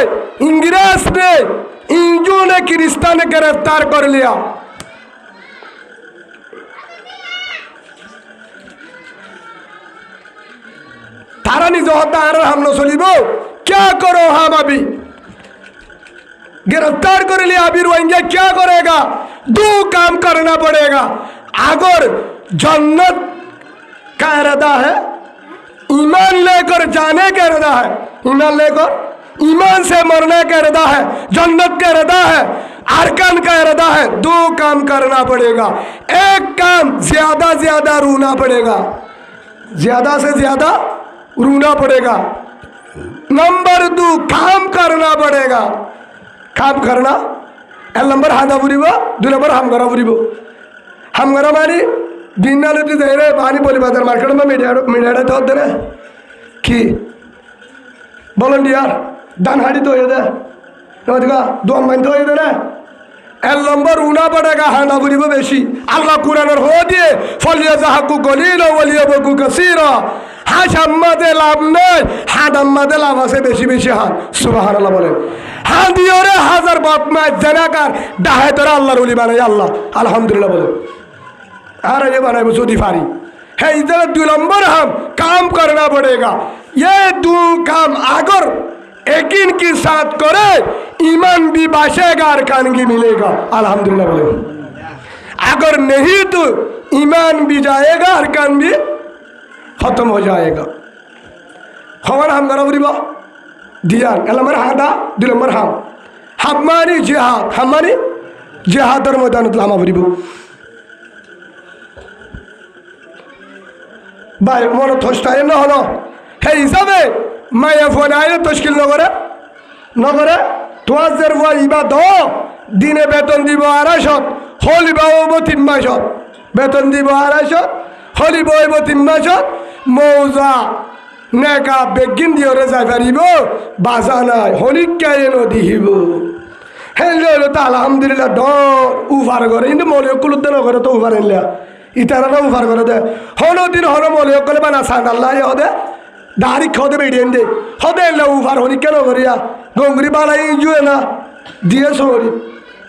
इंग्रेज ने इंजू ने किरिस्ता ने गिरफ्तार कर लिया तारा निज होता हम लोग चलिबो क्या करो हम अभी गिरफ्तार कर लिया अभी रोहिंग्या क्या करेगा 2 काम करना पड़ेगा अगर जन्नत का इरादा है ईमान लेकर जाने का इरादा है ईमान लेकर ईमान से मरने का इरादा है जन्नत का इरादा है अरकान का इरादा है 2 काम करना पड़ेगा एक काम ज्यादा रोना पड़ेगा ज्यादा से ज्यादा रोना पड़ेगा नंबर 2 काम करना पड़ेगा काम करना 1 नंबर हादा बुरीब 2 नंबर हमगरा बुरीब हमगरा मानी बिना लेते दे रहे पानी बोली बाजार मार्केट में मीडिया तो होते ना कि वॉलंटियर दान हाड़ी तो ये दे नोटिका 2 महीने तो ये दे ना 1 नंबर रोना पड़ेगा हादा बुरीब बेशी अल्लाह कुरान और हो दिए फलिया जहाकु गलीला वलिया बकु कसीरा हाश अम्मादे लाभ नहीं हाद अम्मादे लाभ से बेशी हान सुबहानाल्लाह बोले हाँ दियो रे 1000 बाप में जनाकार डाहे तोरा अल्लाह रुली बनाए अल्लाह अल्हम्दुलिल्लाह बोले अरे ये बनाए मुझे फारी है इधर 2 नंबर हम काम करना पड़ेगा ये 2 काम अगर यकीन के साथ करे ईमान भी बाशेगा अरकान की मिलेगा अल्हम्दुलिल्लाह बोले अगर नहीं तो ईमान भी जाएगा अरकान भी खत्म हो जाएगा हमारा हम गरबरीबा दिया 1 नंबर हादा 2 नंबर हम मानी जिहाद हम मानी जिहादर मैदान लामा बरीबो भाई मन थोस्टाय न हलो हे हिसाबे माया फोन आए तस्किल नगरे 2000 ইবা দ দিনে বেতন দিব 250 হলি বাবব 3 মাসত বেতন দিব 250 হলি বইব 3 মাসত মৌজা নেকা বেগিন দিওরে যাই পারিব বাজা নাই হলি কেন দিহিব হেলো তো আলহামদুলিল্লাহ ড উভার করে কিন্তু মলে কুলুত ন করে তো উভার এলা ইতারা না উভার করে দে হলো দিন হলো মলে কলে বানা সান আল্লাহ হদে দাড়ি খদে বেডিয়েন দে হদে এলা উভার হলি কেন করিয়া গঙ্গরি বালাই জুয়ে না দিয়ে সরি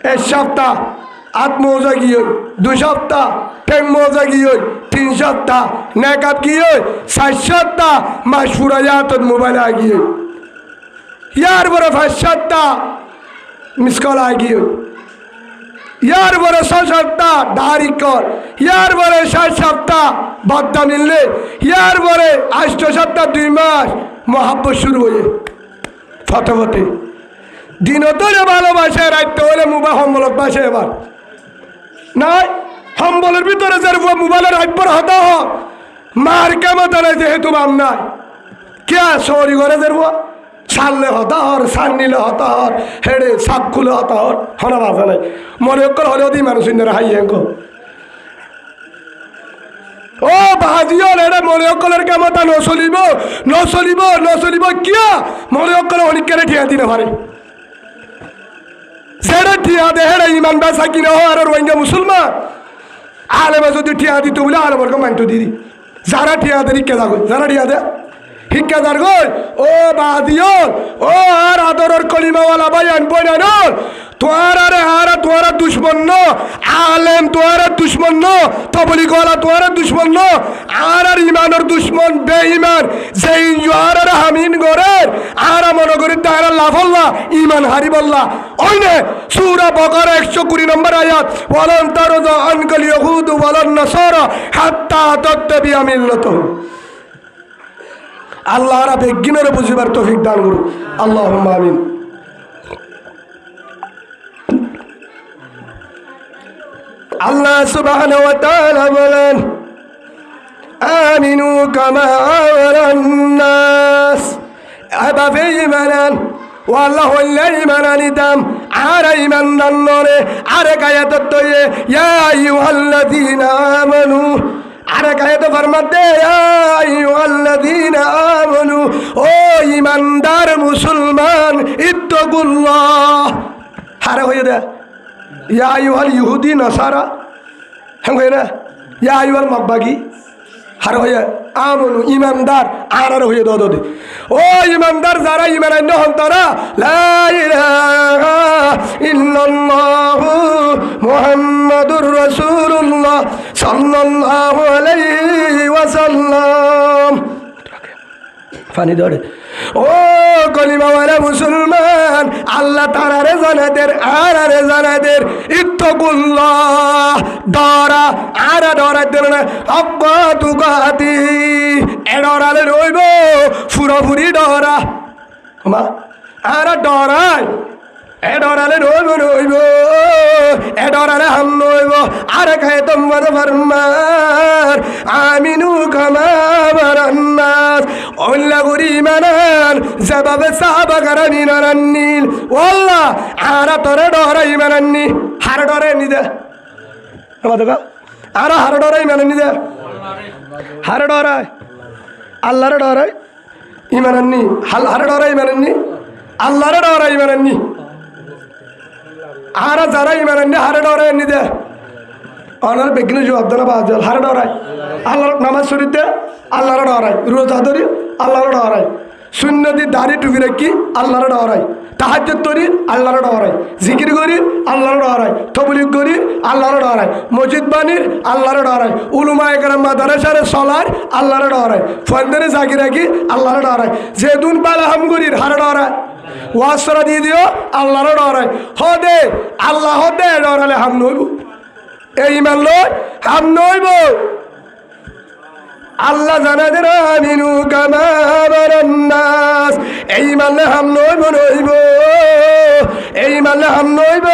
1 সপ্তাহ आत मौजा की 2 सप्ताह टेम मौजा की 3 सप्ताह नेकाब की 7 सप्ताह मशहूरा यात मोबाइल आ गई यार बड़ा 5 सप्ताह मिस कॉल आ गई यार बड़ा 6 सप्ताह दारी कॉल यार बड़े 7 सप्ताह बद्दा मिलने यार बड़े 8 सप्ताह 2 मास मोहब्बत शुरू हुई फतेफते দিনতরে ভালোবাসে, রাইতে হলে মোবাইল সম্বলক বাসে। এবার নাই সম্বলের ভিতরে যে মোবাইলের রাইপর হতা হ মার কামতা নাই, যেহেতু মাম নাই কে সরি করে যে ছাড়লে হতা হর, ছাড় নিলে হতা হর, হেডে সাপ খুলে হতা হর, হনা বাজা নাই। মনে অক্ষর হলে অতি মানুষ হাইয়ে ও বাজিও এটা মনে অকলের কেমতা নচলিব নচলিব নচলিব কিয়া মনে অকলে অনেকের ঠিয়া দিতে পারে। সেটা ঠিয়া দে হেরা ইমান বেসা কিনা হয় আর রোহিঙ্গা মুসলমান আলেমে যদি ঠিয়া দিত বলে আলেমর মানতো দিদি যারা ঠিয়া দে শিক্ষা যাগো, যারা ঠিয়া দে শিক্ষা যার গই ও বাদিও ও আর আদরের কলিমাওয়ালা ভাই আনবই না নল তোয়ার আরে আর তোয়ারা দুশ্মন ন আলেম তোয়ারা দুশ্মন ন তবলি গলা তোয়ারা দুশ্মন ন আর আর ইমানের দুশ্মন বেঈমান যেই জোয়ার আর হামিন গরের আর মনে করি তারা লাফল্লা ইমান হারিবল্লা ওইনে সূরা বাকারা 120 নম্বর আয়াত ওয়ালান তারজা আনকাল ইয়াহুদ ওয়ালান নাসারা হাত্তা তাত্তাবিয়া মিল্লাতাহুম। আল্লাহ আর বেগিনের বুঝিবার তৌফিক দান করুন, আল্লাহুম্মা আমিন। আল্লাহ সুবহানাহু ওয়া তাআলা বলেন আমিনু কামা আমারান নাস আবাবে ইমানান ওয়াল্লাহু লা ইমানানি দাম আর ইমানদার নরে আরে গায়াত তয়ে ইয়া আইয়ুহাল্লাযীনা আমানু আরে গায়াত ফরমাতে ইয়া আইয়ুহাল্লাযীনা আমানু ও ইমানদার মুসলমান ইত্তাকুল্লাহ হারে হয়ে দে ইয়া আইয়ুহাল ইহুদি নাসারা হ্যাঁ না ইয়া আইয়ুহাল মাগবাগি হার হয়ে আমনু ইমানদার আর হয়ে দে ও ইমানদার যারা ইমান হন তারা লা ইলাহা ইল্লাল্লাহু মুহাম্মাদুর রাসূলুল্লাহ সাল্লাল্লাহু আলাইহি ওয়াসাল্লাম ফানি ধরে ও কলিমাওয়ালা মুসলমান আল্লাহ তারারে জানাদের আর জানাদের ইত্তাকুল্লাহ ডরা আর ডরাইতে না আব্বা তুকাতি এ ডরালে রইব পুরোপুরি ডরা মা আর ডরাই এ ডরালে রইব রইব এ ডরালে হাম রইব আর খায় তোমার ফরমান আমিনু কামা মারান্নাস ওল্লা গরি মানান জবাবে সাহাবা কারানি নারান্নিল ওল্লা আর তোরে ডরাই মানান্নি হার ডরে নিদে আমাদের আর হার ডরাই মানান্নি দে হার ডরাই আল্লাহর ডরাই ইমানান্নি হার ডরাই মানান্নি আল্লাহর ডরাই মানান্নি আর যারা ইমানান্নি হার ডরাই নি দে অনার বেগিনে জবাব দেনা বাজ হার ডরাই আল্লাহর নামাজ শরীতে আল্লাহর ডরাই রোজা ধরি আল্লাহর ডরাই সুন্নতি দাড়ি টুপি রাখি আল্লাহর ডরাই তাহাজ্জুদ করি আল্লাহর ডরাই জিকির করি আল্লাহর ডরাই তবলিগ করি আল্লাহর ডরাই মসজিদ বানির আল্লাহর ডরাই উলুমায়ে কেরাম মাদ্রাসারে সলার আল্লাহর ডরাই ফন্দরে জাকির রাখি আল্লাহর ডরাই যেদুন পালা হাম করি হার ডরাই ওয়াসরা দিয়ে দিও আল্লাহর ডরাই হদে আল্লাহ হদে ডরালে হাম নইব এই ইমান লই হাম নইব আল্লাহ জানাদের আমিনু কামা আমারান নাস এই মানে হাম নইব নইব এই মানে হাম নইব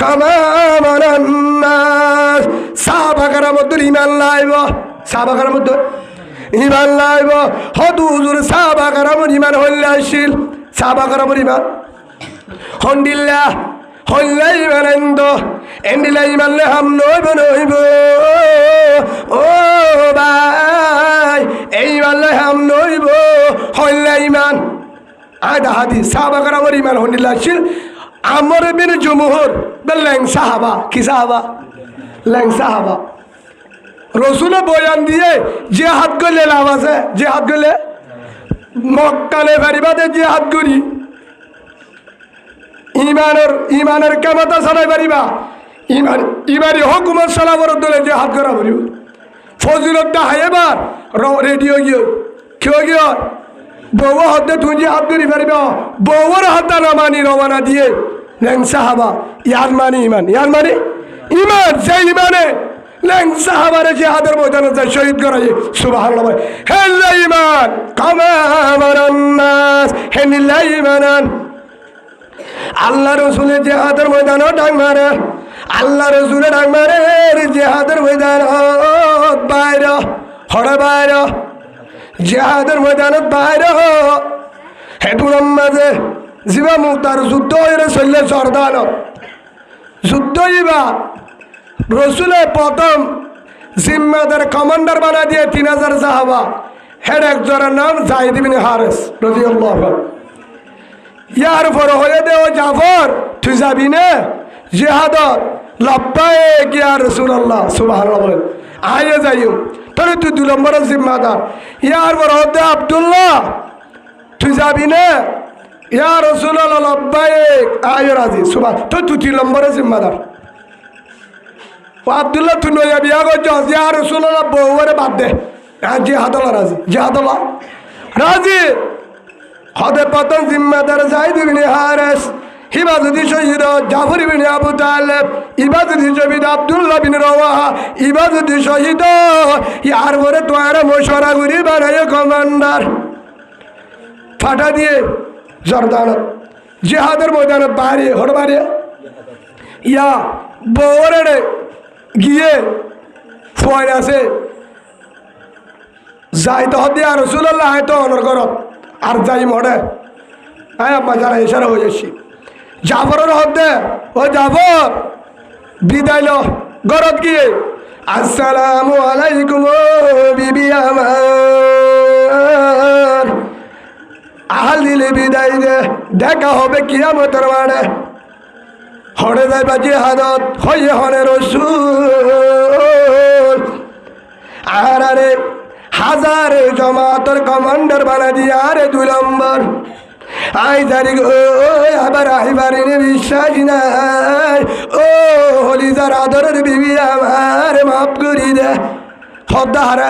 কামা আমারান নাস সাহাবা কেরামদের ইমান লাইব সাহাবা কেরামদের ইমান লাইব হদু হুজুর সাহাবা কেরামর ইমান হইলে আসিল সাহাবা কেরামর ইমান হন্দিল্লাহ হইলে ইমান এন্দ এন্দিলা ইমানলে হাম নইব নইব ও ভাই এই মানলে হাম নইব হইলে ইমান আদা হাদি সাহাবা কারামর ইমান হন্দিল্লাহ আসিল আমর বিন জুমহুর ল্যাং সাহাবা কি সাহাবা ল্যাং সাহাবা রসুলে বয়ান দিয়ে যে হাত গলে লাভ আছে যে হাত গলে মক্কালে ফারিবাদে যে হাত করি ইমানের ক্ষমতা চালাই পারিবা ইমানি হুকুমত চালাবার দলে যে হাত করা পারিব ফজিলত দেখাই এবার রেডিও গিয়ে কেউ গিয়ে বউ হাতে তুই যে হাত করি পারিব বউর হাতা না মানি রওনা দিয়ে ল্যাং সাহাবা ইয়ার মানে ইমান ইয়ার মানে ইমান যে ইমানে ল্যাং সাহাবারে যে হাতের ময়দানে যায় শহীদ করাই সুবহানাল্লাহ হেল্লা ইমান কামা আমারান নাস হেনিল্লা ইমানান আল্লাহ রসুলের জেহাদের ময়দানও ডাক মারে, আল্লাহ রসুলের ডাক মারে জেহাদের ময়দান বাইরে হরে বাইরে জেহাদের ময়দানত বাইরে হেতুরাম মাঝে জিবা মুক্তার যুদ্ধ হয়ে চললে সরদান যুদ্ধ ইবা রসুলে প্রথম জিম্মাদার কমান্ডার বানা দিয়ে 3000 সাহাবা হেড একজনের নাম যায়েদ ইবনে হারেস রাদিয়াল্লাহু আনহু। ইয়ার পর হয়ে দে ও জাফর তুই যাবি না জিহাদত? লব্বাইক ইয়া রাসূলুল্লাহ সুবহানাল্লাহ বলেন আয়ে যাইও তাহলে তুই 2 নম্বরের জিম্মাদার। ইয়ার পর হতে আব্দুল্লাহ তুই যাবি না? ইয়া রাসূলুল্লাহ লব্বাইক আয়ে রাজি সুবহান তো তুই 3 নম্বরের জিম্মাদার। ও আব্দুল্লাহ তুই নয়া বিয়া করছ ইয়া রাসূলুল্লাহ বউরে বাদ দে জিহাদুল্লাহ রাজি জিহাদুল্লাহ রাজি হতে প্রথম জিম্মাদার যায়েদ ইবনে হারেস হিবাজুদ্দি শহীদ জাফর ইবনে আবু তালেব ইবাজুদ্দি শহীদ আব্দুল্লাহ বিন রওয়াহা ইবাজুদ্দি শহীদ ইয়ার পরে তোয়ারা মশওয়ারা করি বানায় কমান্ডার ফাটা দিয়ে জর্দান জিহাদের ময়দানে বাইরে হর বাইরে ইয়া বউরে গিয়ে ফয় আছে যাইতে হতে আর রাসূলুল্লাহ হয়তো অনর করত আর যাই মরে হ্যাঁ আম্মা যারা ইশারা হয়ে যাচ্ছি জাফরের হতে ও জাফর বিদায় লো গরত গিয়ে আসসালামু আলাইকুম বিবি আমার আহাল দিলে বিদায় দে দেখা হবে কিয়ামতের মাঠে হরে যাইবা জিহাদত হয়ে হরে রাসূল আর আরে হাজার জমাতর কমান্ডার বানা দিয়ে আরে 2 নম্বর আই জারি গো আবার আইবারে বিশ্বাস নাই ও হলিজার আদরের বিবি আমার মাফ করি দে হদ্দাহারা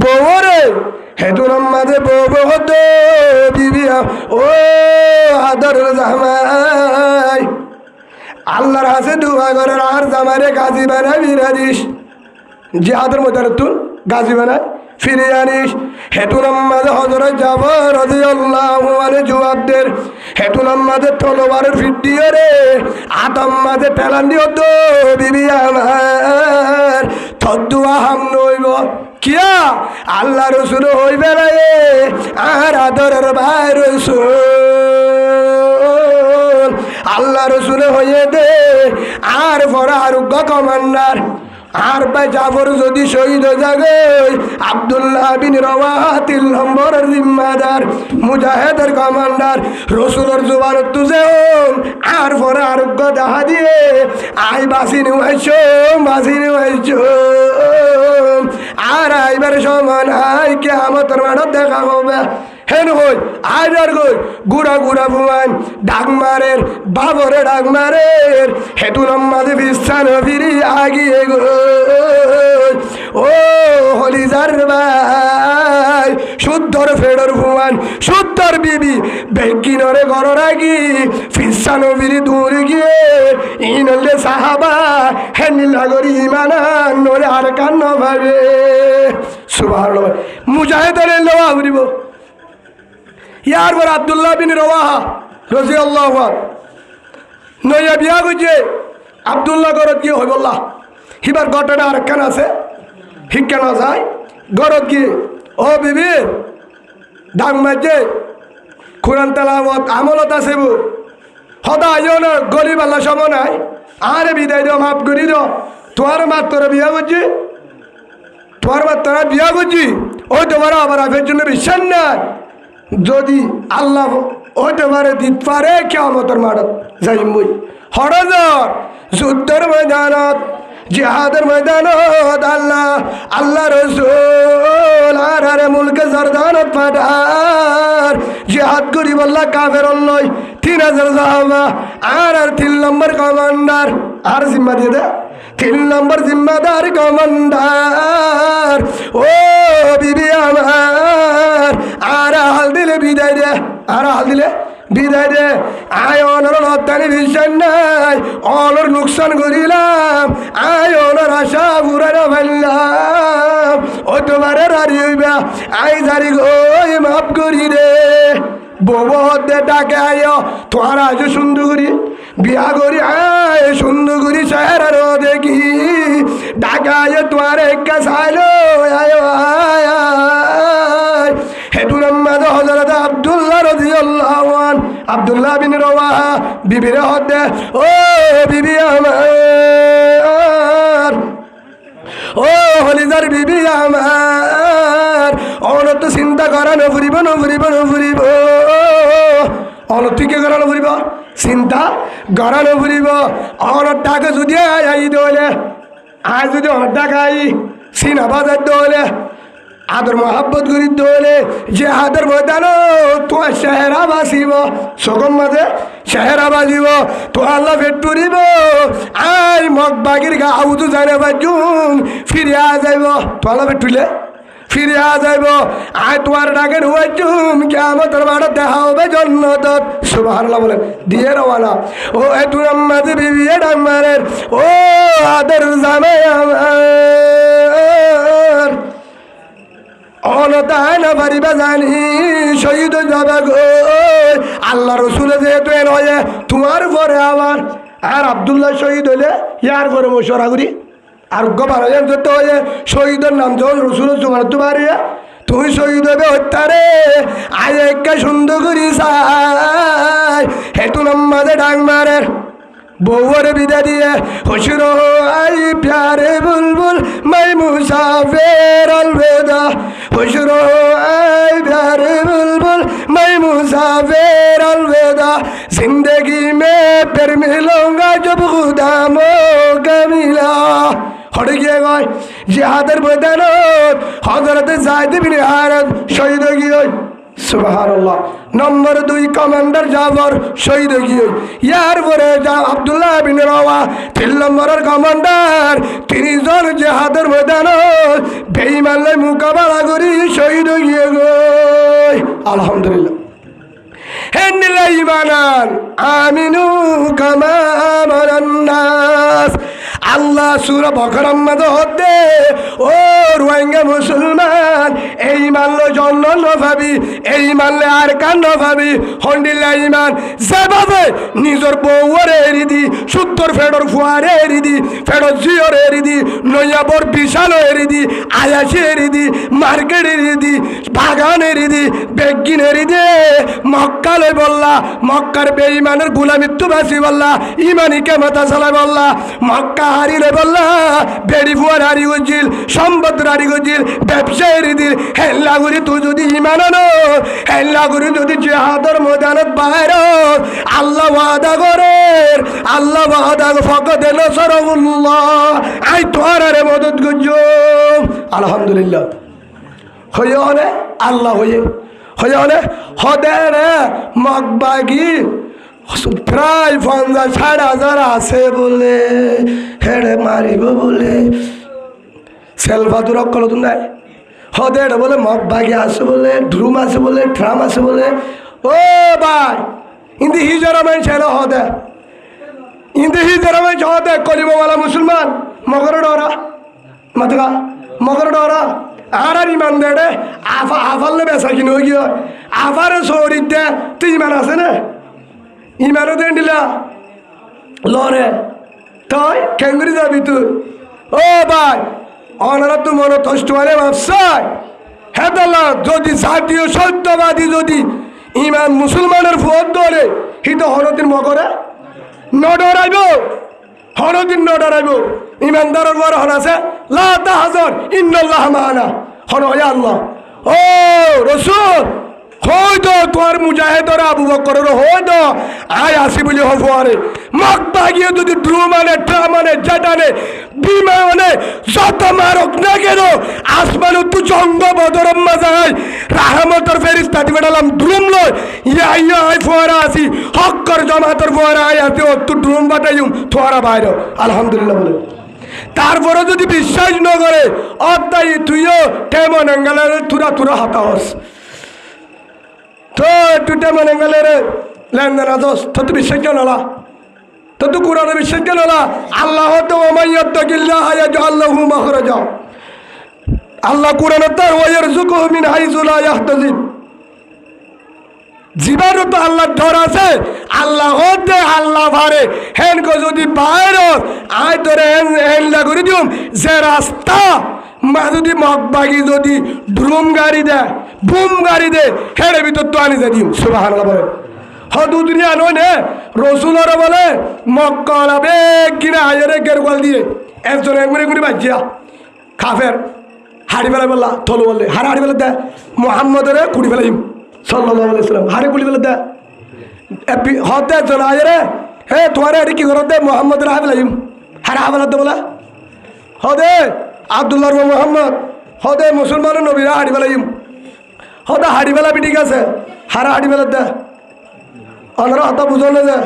বউরে হেতুর মাঝে বউ হতো বিবি ও আদরের জামাই আল্লাহর হাসে দুয়া করার আর জামারে গাজী বানাবি রাজিস জিহাদের মধ্যে তুল গাজী বানায় ফিরে আনিস হেতুর মাঝে হজরত জাফর রাদিয়াল্লাহু আনহু জবাবদের হেতুর মাঝে তলোয়ারের ফিটিয়ে রে আতম মাঝে পেলান দিও তো বিবি আমার তদ্দুয়া হাম নইব কিয়া আল্লাহ রসুল হইবে রে আর আদরের ভাই রসুল আল্লাহ রসুল হয়ে দে আর পর আরোগ্য কমান্ডার আর ভাই জাফর যদি শহীদ জাগে আব্দুল্লাহ বিন রওয়াহা 3 নম্বরের জিম্মাদার মুজাহিদের কমান্ডার রসুলের জুবান তুজে আর পরে আরোগ্য দেখা দিয়ে আই বাসিনি হয়েছ আর আইবার সমান আই কিয়ামতের মাঠে দেখা হবে হেন হই আইবার গই গুড়া গুড়া ভুয়ান ডাক মারের বাবরে ডাক মারের হেতুর মাঝে বিস্তান ফিরি আগিয়ে গো ও হলিজার ভাই শুদ্ধর ফেডর ভুয়ান শুদ্ধর বিবি বেকিনরে ঘর রাগি ফিসানো ফিরি দূরে গিয়ে ইনলে সাহাবা হেনিল লাগরি ইমানান নরে আর কান্ন ভাবে সুবহানাল্লাহ মুজাহিদের লওয়া হরিব ইয়ার পর আব্দুল্লাহ বিন রওয়াহা রাদিয়াল্লাহু আনহু নয়া বিয়া গজে আব্দুল্লাহ গরত গিয়ে হইবল্লাহ হিবার ঘটনা আর কেন আছে শিক্ষা না যায় গরত গিয়ে ও বিবি ডাং মাঝে কোরআন তেলাওয়াত আমলত আছে বু সদা আইও না গরিব আল্লাহ সম নাই আরে বিদায় দিও মাফ করি দিও তোমার মাত্র বিয়া করছি তোমার মাত্র বিয়া করছি ওই তোমার আবার আফের জন্য বিশ্বাস নাই যদি আল্লাহ ওইতে পারে দিতে পারে কিয়ামতের মাঠত যাইম বই হরজর যুদ্ধের ময়দানত জিহাদের ময়দানত আল্লাহ রসুল আর মুলকে জর্দানত পাঠার জিহাদ করি বললা কাফের লই 3000 সাহাবা আর 3 নম্বর কমান্ডার আর জিম্মা দিয়ে দে 3 নম্বর জিম্মাদার কমান্ডার ও বিবি আমার আর হাল দিলে বিদায় দে আর হাল দিলে বিদায় দে আয় অনর লতানি বিশ্বাস নাই অনর নুকসান করিলাম আয় অনর আশা পুরানো ফেললাম ও তোমার রারি হইবা আই জারি গো মাফ করি রে বউ হতে ডাকে আয় তোমার আজ সুন্দর করি বিয়া করি আয় সুন্দর করি চেহারা দেখি ডাকে আয় তোমার একা চাইলো আয় হেতুর মাঝে হযরত আব্দুল্লাহ রাদিয়াল্লাহু আনহু আব্দুল্লাহ বিন রওয়াহা বিবির হতে ও বিবি আমার ও হলিদার বিবি আমার অনত চিন্তা করা নফুরিব অনত কি করা নফুরিব চিন্তা করা নফুরিব অনত টাকা যদি আই দলে আজ যদি অনত টাকা আই চিনা বাজার দলে আদর মহাব্বত করি দলে যে আদর ময়দান তোমার চেহারা বাঁচিব চকম মাঝে চেহারা বাজিব তো আল্লাহ পেট পুরিব আই মগ বাগির গা আউতো জানে বাজুম ফিরিয়া যাইব তো আল্লাহ পেট তুলে ফিরিয়া যাইব আয় তোমার ডাকে ঢুয়াইছুম কিয়ামতের মাঠে দেখা হবে জন্নত সুবহানাল্লাহ বলেন দিয়ে রওয়ানা ও এতুর আম্মাদি বিবি ডাক মারের ও আদর জামাই আমার অনতায় না পারিবা জানি শহীদ যাবে গো আল্লাহ রসুল যেহেতু এ নয় তোমার পরে আবার আর আব্দুল্লাহ শহীদ হইলে ইয়ার পরে মশরা করি আর গবার যেতে হয়ে শহীদের নাম যখন রসুল তোমার তোমার তুমি শহীদ হবে হত্যারে আজ একটা সুন্দর করি চাই হেতু নাম্মাজে ডাক মারের বউরে বিদা দিয়ে খুশির আই প্যারে বুলবুল মাই মুসাফির अलविदा खुशर आए प्यारे बुलबुल मैं मुसाफिर अलविदा जिंदगी में फिर मिलूंगा जब खुदा मौका मिला हट गए गए जिहादर मैदानत हजरत जायद बिन हारिस शहीद हो गए सुबहानाल्लाह नंबर 2 कमांडर जाफर शहीद हो गए यार পরে আব্দুল্লাহ বিন রওয়া 3 নম্বরের কমান্ডার 30 জন জিহাদের ময়দানে বেঈমানদের মোকাবেলা করে শহীদ হয়ে গেল আলহামদুলিল্লাহ হেন্নিলা ঈমানান আমিনু কামা আমানান নাস আল্লাহ সূরা বাকারার মধ্যে হতে ও রোহিঙ্গা মুসলমান এই মানলো জন্য নভাবি এই মানলে আর কান নভাবি হন্ডিল্লা ঈমান যেভাবে নিজের বউরে এরিদি সুত্তর ফেডর ফুয়ারে এরিদি ফেডর জিওরে এরিদি নয়াবর বিশাল এরিদি আয়াসি এরিদি মার্কেট এরিদি বাগান এরিদি বেগিন এরিদি মক্কালে বললা মক্কার বেঈমানের গোলামিত্ব বাসি বললা ইমানিকে মাথা চালাই বললা মক্কা হারিলে বললা বেড়ি ফুয়ার হারি গজিল সম্পদ হারি গজিল ব্যবসায়ের দিল হেল্লা করি তুই যদি ইমান আনো হেল্লা করি যদি জিহাদের ময়দানত বাইর আল্লাহ ওয়াদা করে আল্লাহ ওয়াদা ফকত নসরুল্লাহ আই তোর আরে মদত গজো আলহামদুলিল্লাহ হয়ে হলে আল্লাহ হয়ে হলে হদের মগবাগি প্রায় 50,000 আছে বলে হেড়ে মারিব বলে সেলফাতুর অক্কল তো নাই হদের বলে মগবাগি আছে বলে ড্রুম আছে বলে ট্রাম আছে বলে ও ভাই ইন্দি হিজরামেন ছেল হদে ইন্দি হিজরামেন হদে কলিমওয়ালা মুসলমান মগর ডরা মাতকা মগর ডরা আর ইমান দে আফালে বেসা কিনে গিয়ে আফার শরীরতে তুই ইমান আছে না ইমানও দেন দিলা লরে তাই কেঙ্গুরি যাবি তুই ও ভাই অনারা তো মনে কষ্ট মানে ভাবছাই হেদাল্লা যদি জাতীয় সত্যবাদী যদি ইমান মুসলমানের ফোন ধরে হিত হরদিন মগরে নডরাইব হরদিন নডরাইব ইমানদারের বড় হন আছে লা তাহজান ইন্নাল্লাহ মা'ানা হন ইয়া আল্লাহ ও রাসূল হয়তো তোর মুজাহিদরা আবু বকরের হয়তো আয় আসি বলি হফারে মক্কা গিয়ে যদি ড্রুমানে ট্রামানে জাটানে বিমানে যত মারক না কেন আসমানে তো জঙ্গ বদরম মাজায় রাহমতের ফেরেশতা দিবেলাম ড্রুম লয় ইয়া ইয়া আই ফোরা আসি হক্কর জামাতের ফোরা আই আসি ও তো ড্রুম বাটাইম তোরা বাইরে আলহামদুলিল্লাহ বলে তারপরে যদি বিশ্বাস না করে অত্যাই তুইও কেমন অ্যাঙ্গেলের তুরা তুরা হতাহস তো টুটে মনে গেলে রে লেনদেন আদস তো তুই বিশ্বাস কেন না তো তুই কোরআনে বিশ্বাস কেন না আল্লাহ তো ওমাইয়াত্তাকিল্লাহ ইয়াজআল্লাহু মাখরাজা আল্লাহ কোরআনে তার ওয়ারযুকুহু মিন হাইসু লা ইয়াহতাসিব জীবারও তো আল্লাহর ডর আছে আল্লাহ হতে আল্লাহ ভারে হেন কো যদি বাইর আয় তোরে হেন লাগরি দিম যে রাস্তা মা যদি মগবাগি যদি ড্রুম গাড়ি দেয় বুম গাড়ি দে হেড়ে ভিতর তো আনি যা দিম সুবহানাল্লাহ বলে হদু দুনিয়া নয় নে রসুলরা বলে মক্কা বে কিনা আয়রে গেরগল দিয়ে একজন একমনে করে বাজিয়া কাফের হাড়ি বেলা বললা থলো বললে হাড়ি বেলা দে মুহাম্মদের কুড়ি বেলা সাল্লাল্লাহু আলাইহি সাল্লাম হাড়ি কুড়ি বেলা দে হতে একজন আয়রে হে তোমার এটি কি করতে মুহাম্মদের হাড়ি বেলা হাড়া বেলা দে বলা হদে আব্দুল্লাহ মুহাম্মদ হদে মুসলমানের নবীরা হাড়ি বেলা হদে হাড়ি বেলা বি ঠিক আছে হারা হাড়ি বেলা দে অনরা হতা বুঝল না যে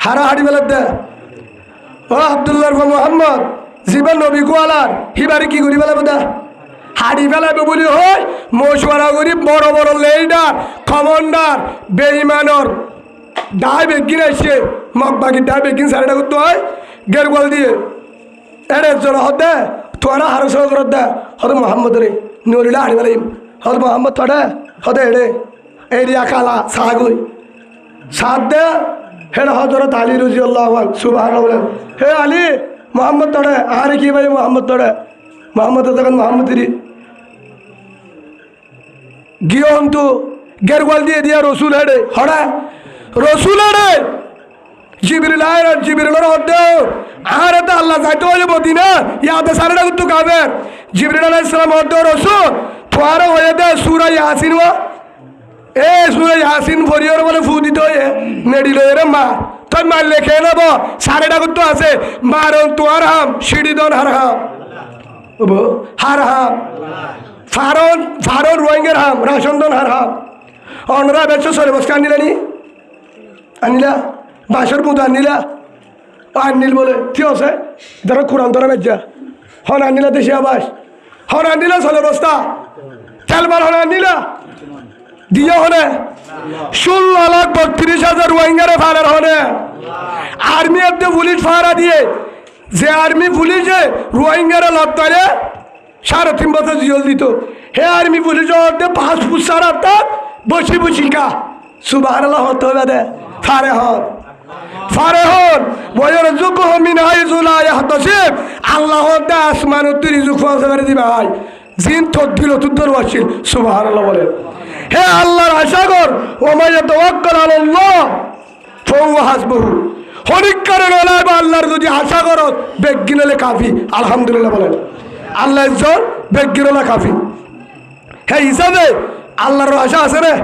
হারা হাড়ি বেলা দে ও আব্দুল্লাহ মুহাম্মদ জীবন নবী গোয়ালার হিবারি কি করি বেলা বোধা হাড়ি ফেলাবে বলি হয় মশওয়ারা করি বড় বড় লেডার কমান্ডার বেইমানর ডাই বেগিন আসছে মগবাগি ডাই বেগিন সারিটা করতে হয় গের গোয়াল দিয়ে এর জন হতে তোরা হারো সহ করত দে হতে মোহাম্মদ রে নরিলা হাড়ি ফেলাই হতে মোহাম্মদ থড়ে হতে এড়ে এরিয়া কালা সাগুই সাত দে হেড হজরত আলী রাজি আল্লাহ সুবহানাল্লাহ বলেন হে আলী মোহাম্মদ তড়ে আরে কি ভাই মোহাম্মদ তড়ে মোহাম্মদ তখন মোহাম্মদেরই গিয়ে অন্তু গেরগোয়াল দিয়ে দিয়া রসুল হেডে হড়ে রসুল হেডে জিবরিল আয় জিবরিলের হদ্দে আরে তো আল্লাহ যাইতে হলে বদি না ইয়াতে সারেটা কিন্তু কাবের জিবরিল আলাইহিস সালাম হদ্দে রসুল তোয়ারে হয়ে দে সূরা ইয়াসিন ওয়া এ সূরা ইয়াসিন ফরিয়র বলে ফু দিতে হয়ে নেডিল রে মা তোর মার লেখে নেব সারেটা কিন্তু আছে মারন তোয়ার হাম সিঁড়িদন হার হাম হার হাম ফারন ফারন রোহিঙ্গের হাম রাশনদন হার হাম অনরা বেশ সরে বসকে আনিলানি আনিলা বাসর পুঁতো আনিলা আনিল বলে কি আছে ধরো কোরআন ধরে বেজা হন আনিলা দেশি আবাস হন আনিলা চলে বস্তা চালবার হন আনিলা দিয়ে হনে 16,32,000 রোহিঙ্গারে ফারার হনে আর্মি অফ দ্য পুলিশ ফারা দিয়ে যে আর্মি পুলিশে রোহিঙ্গারা লড়তারে 3.5 বছর জেল দিত হে আর্মি পুলিশ 5 ফুট সারা তাক বসি বসি কা সুবহানাল্লাহ হতে হবে দে ফারে হন বয়র যুগ মিন হাইজুলা ইয়াহতাসিব আল্লাহ দে আসমান উত্তর রিজুক ফাসা করে দিবা ভাই জিন তদবিল তুদর ওয়াসিল সুবহানাল্লাহ বলে হে আল্লাহর আশা কর ওয়া ইয়াতাওয়াক্কাল আলাল্লাহ ফাহুয়া হাসবুহু হরিকারের ওলাইবা আল্লাহর যদি আশা করো বেগিনলে কাফি আলহামদুলিল্লাহ বলেন আল্লাহ ইজ্জত বেগিনলে কাফি হে হিসাবে আল্লাহর আশা আছে রে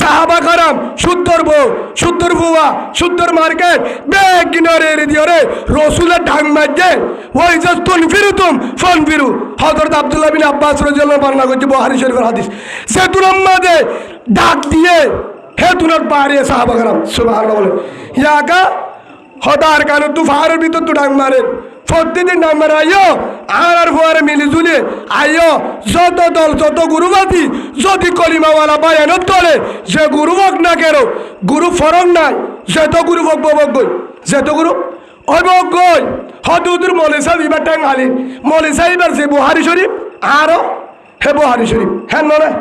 সাহাবা কারাম সুন্দর বউ সুন্দর বুয়া সুন্দর মার্কেট বেগিনরে এর দিওরে রসুলের ঢাং মাঝে ওই যে তুনফিরুতুম ফানফিরু হযরত আব্দুল্লাহ বিন আব্বাস রাদিয়াল্লাহু বর্ণনা করছে বুখারী শরীফের হাদিস সে তুরম্মাদে ডাক দিয়ে হে তুনার পাহাড়িয়ে সাহাবা কারাম সুবহানাল্লাহ বলে ইয়াকা হদার কানু তু ফাহারের ভিতর তো ডাং মারে প্রতিদিন ডাং মারে আইও আর ফুয়ারে মিলি জুলি আইও যত দল যত গুরুবাদী যদি কলিমাওয়ালা বায়ানত তোলে যে গুরু হোক না কেন গুরু ফরক নাই যেত গুরু হোক বক গই যেত গুরু ওই বক গই হদুদুর মৌলী সাহেব এবার ট্যাং আলি মৌলী সাহেব এবার যে বুহারি শরীফ আরও হে বুহারি শরীফ হ্যাঁ নয়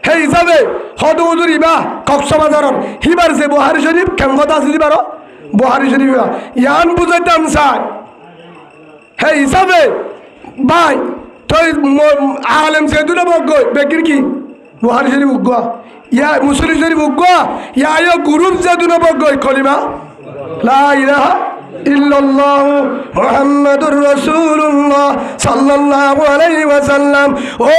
হে হিসাবে হদুদুর ইবা কক্সবাজারর হিবার যে বুহারি শরীফ কেমন আছে দিবার বুহারি শরীফ ইয়ান বুঝাইতাম চাই হে হিসাবে ভাই তুই আলেম সে দুটো বক বেকির কি বুহারি শরীফ উগ্গা ইয়া মুসলিম শরীফ উগ্গা ইয়া গ্রুপ যে দুটো বক কলিমা লা ইলাহা ইল্লাল্লাহ মুহাম্মাদুর রাসূলুল্লাহ সাল্লাল্লাহু আলাইহি ওয়াসাল্লাম ও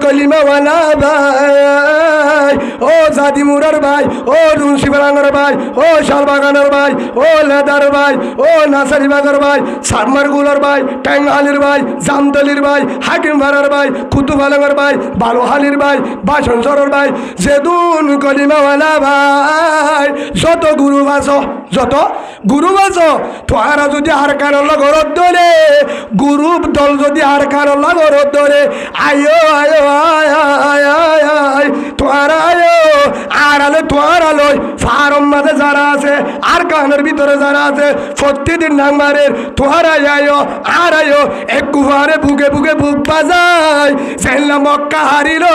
কলিমা ওয়ালা ভাই ও জাদি মুরার ভাই ও রুশিবাগানের ভাই ও শালবাগানের ভাই ও লেদার ভাই ও নাসারিবাগের ভাই সারমারগুলার ভাই ট্যাংহালির ভাই জামতলির ভাই হাকিমপাড়ার ভাই কুতুবালাঙ্গের ভাই বালোহালির ভাই বাসনসরের ভাই যেদুন কলিমা ওয়ালা ভাই যত গুরু বাস তোহারা যদি আর কারো লগরত ধরে গুরু দল যদি আর কারো লগরত ধরে আয়ো আয়ো আয় আয় আয় আয় তোহারা আয়ো আড়ালে তোয়ার আলোয় ফারম মাঝে যারা আছে আর কানের ভিতরে যারা আছে প্রতিদিন নাংমারের তোহারা আয়ো আর আয়ো এক কুয়ারে বুকে বুকে বুক বাজায় সেল্লা মক্কা হারিল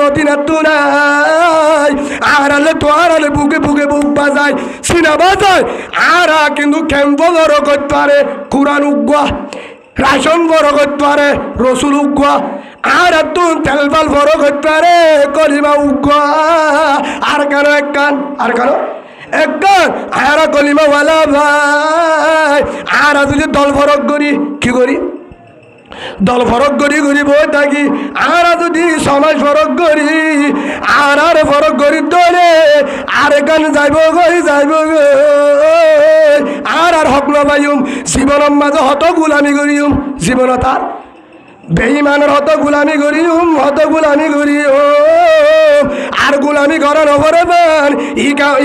মদিনা তুনাই আড়ালে তোয়ার আলে বুকে বুকে বুক বাজায় সিনা বাজায় আরা কিন্তু ক্যাম্প বড় করতে পারে কোরআন উগ্গা রাশন বড় করতে পারে রসুল উগ্গা আর তুন তেলবাল বড় করতে পারে কলিমা উগ্গা আর কেন এক কান আর কেন এক কান আর কলিমাওয়ালা ভাই আর যদি দল ফরক করি কি করি দল ফরক করি করি বই থাকি আর যদি সমাজ ফরক করি আর ফরক করি দলে আর গান যাইব গই যাইব গো আর হক নবাইম জীবনের মাঝে হত গুলামি করিম জীবন তার বেঈমানের হত গুলামি করিম হত গুলামি করিম আর গুলামি করার ওপরে বান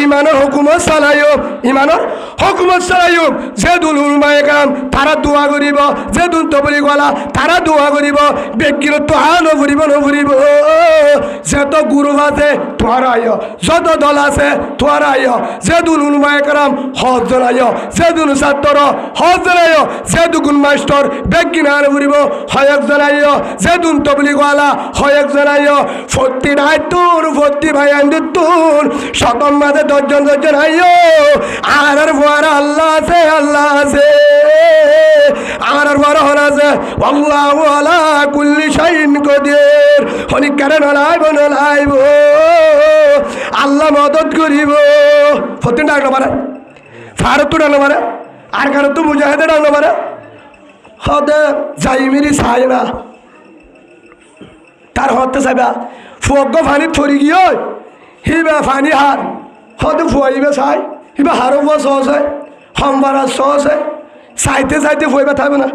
ইমানের হুকুমত চালাইও ইমানের হুকুমত চালাইও যে দুল উলমায়ে কাম তারা দোয়া করিব যে দুল তবলি গলা তারা দোয়া করিব ব্যক্তিগত নভরিব নভরিব যত গুরু আছে তোমার আয় যত দল আছে তোমার আয় যে দুল উলমায়ে কাম হজ জানাইও যে দুল ছাত্র হজ জানাইও যে দুগুণ মাস্টার ব্যক্তি না নভরিব হয়ক জানাইও যে দুল তবলি গলা হয়ক জানাইও ফতি দায়িত্বর ফতি ভাই আন্দুন সকল মাঝে দশজন দশজন আইও আর ভয়ার আল্লাহ আছে আল্লাহ আছে আর ভয়ার হল আছে আল্লাহু আলা কুল্লি শাইইন কদির হনি কারে নলাইব নলাইব আল্লাহ মদত করিব ফতি ডাক না পারে ফারুক ডাক না পারে আর কারো তো মুজাহিদ ডাক না পারে হদে যাই মেরি চাই না তার হতে চাইবা ফুয়গ ফানি থরি গিয়ে হিবা ফানি হার হতে ফুয়াইবে চাই হিবা হারব সহজ হয় সম্বারা সহজ হয় চাইতে চাইতে ফুয়াইবা থাকবে না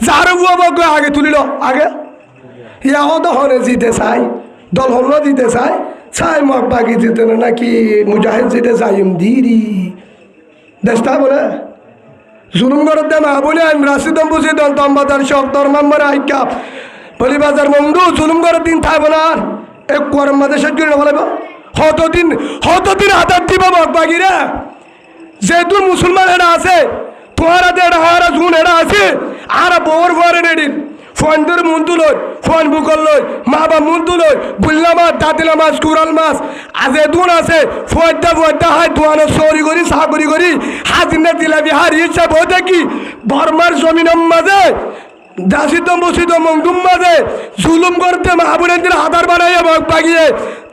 যার বুয়া বগ আগে তুলিল আগে ইয়া হতে হনে জিতে চাই দল হল দিতে চাই চাই মগ বাকি দিতে না নাকি মুজাহিদ জিতে যাইম দিরি দেশটা বলে জুলুম করে দেন বলে রাশিদম বুঝি দেন তম্বাদার শখ তোর নম্বরে আইকাপ বলি বাজার বন্ধু জুলুম করে দিন থাকবে না আর এক কোয়ার মাঝে শেষ করে বলে হতদিন হাতার দিব বাগিরা যেহেতু মুসলমান এরা আছে তোমার হাতে এটা হারা জুন এরা আছে আর বর ভরে নেডিন ফোন ধরে মন তুলই ফোন বুকল লই মা বা মন তুলই বুল্লা মাছ দাঁতিলা মাছ কুড়াল মাছ আজ এদুন আছে ফোয়াটা হয় দোয়ানো চৌরি করি চাকরি করি হাজিনা দিলাবি হার ইচ্ছা বই দেখি বর্মার জমিনের মাঝে দাসিদম বসিদম মংদুম মাঝে জুলুম করতে মাহবুরেন্দ্র হাতার বানাইয়ে বক বাগিয়ে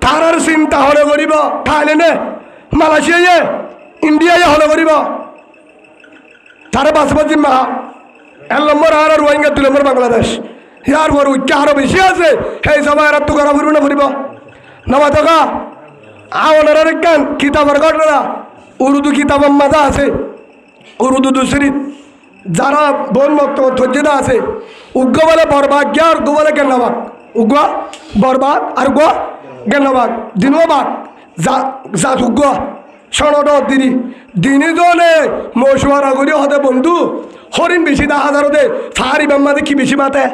তারার চিন্তা হলে করিব থাইল্যান্ডে মালয়েশিয়ায় ইন্ডিয়ায় হলে করিব তারা বাসবাজি মা 1 নম্বর আর রোহিঙ্গা 2 নম্বর বাংলাদেশ ইয়ার বড় উচ্চ আরো বেশি আছে সেই সবাই আর তো করা ফুরু না ফুরিব নবা থকা আওনার কান কিতাবের ঘটনা উর্দু কিতাবের মাঝে আছে উর্দু দুসরি যারা বন মক্ত ধৈর্যতা আছে উগ্র বলে বরবাদ জ্ঞা আর গো বলে জ্ঞানবাগ উগ্র বরবাদ আর গো জ্ঞানবাগ দিনবাগ যা উগ্র সনদ দিদি দিনী জনে মশুয়ারা করি হতে বন্ধু হরিণ বেশি দা হাজারতে ফারি বাম্মাতে কি বেশি মাতে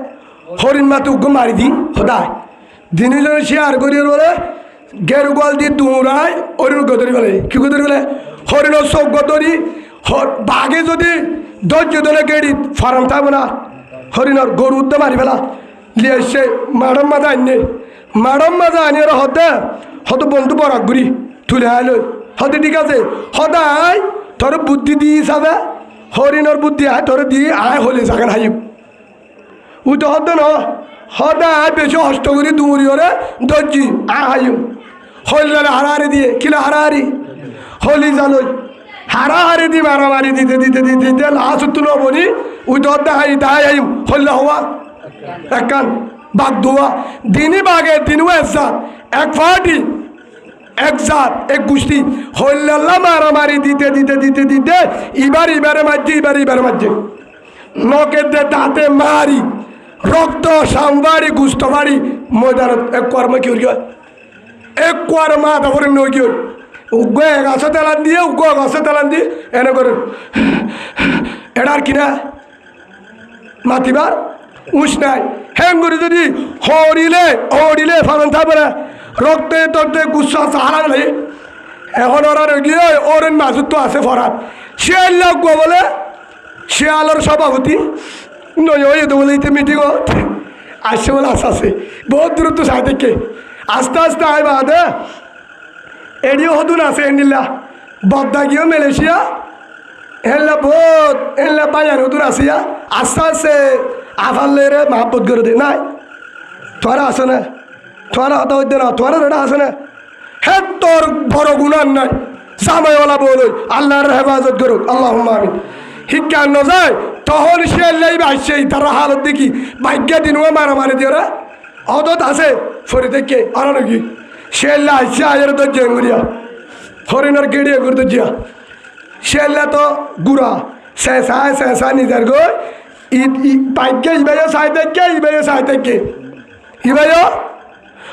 হরিণ মাতে উগ্র মারি দি সদায় দিনী জনে শেয়ার করি বলে গেরু গোয়াল দিয়ে দৌড়ায় হরিণ গদরি বলে কি গদরি বলে হরিণর চোখ গদরি বাঘে যদি ধৈর্য ধরে গেড়ি ফার্ম থাকবে না হরিণর গরু উদ্যে মারি ফেলা লিয়ে এসছে মাডম মাজা আনিয়ে মাডম মাজা আনিয়ে হয়তো বন্ধু বরাক ঘুরি তুলে আইল হতে ঠিক আছে সদায় তোর বুদ্ধি দিয়ে হিসাবে হরিণর বুদ্ধি আয় তোর দিয়ে আয় হলে যাকেন হাইব ও তো হতে ন সদায় বেশি হস্ত করি দুমুরি হরে দর্জি আয় হাইম হইলে হারাহারি দিয়ে কিলা হারাহারি হলি জানই হারাহারি দি মারামারি দিতে দিতে দিতে দিতে লাশ তুলো বলি ওই দরদা হাই দায় আইম হইলে হওয়া এক কান বাঘ দোয়া দিনই বাঘে দিনও এক পার্টি এক জাত এক গোষ্ঠী হল্লা মারামারি দিতে দিতে দিতে দিতে এবারে মাঝে নখের দাঁতে মারি রক্ত সাম্বারি গুস্ত মারি ময়দানত এক কর্ম কি হল এক কোয়ার মাথা করে নই কি হল উগ্র গাছে তেলান দিয়ে উগ্র গাছে তেলান দিয়ে এনে করে এটার কিনা মাতিবার উস নাই হ্যাং করে যদি হরিলে ফালন থাকবে না রক্তে তক্তে গুচ্ছা চাহারা গেলে এখন ওরা গিয়ে ওরেন মাসুদ তো আছে ফরাত শিয়াল লাগবো বলে শিয়ালের সভাপতি নয় ওই তো বলে ইতে মিটিং আসছে বলে আসছে বহুত দূরত্ব চাই দেখে আস্তে আস্তে আয় বাদে এডিও হতুন আছে এনিলা বদ্দা গিয়েও মালয়েশিয়া এনলা বহুত এনলা বাইয়ার হতুন আসিয়া আস্তে আস্তে আফাল্লে রে মাহবত করে দে নাই তোরা আসে না তোরা হতা হইতে না তোরা রেডা আসে না হে তোর বড় গুণার নাই জামাইওয়ালা বলই আল্লাহর হেফাজত করুক আল্লাহ আমিন শিক্ষা ন যায় তখন সে লাইবে আসছে তারা হালত দেখি ভাগ্য দিনও মারামারি দিয়ে ওরা অদত আছে ফরি থেকে আর নাকি সে আসছে আয়ের তো জেঙ্গুরিয়া হরিণের গেড়িয়ে ঘুরতে জিয়া সে তো গুড়া শেষা নিজের গো ভাগ্য ইবাইও সাই থেকে ইবাইও সাই থেকে ইবাইও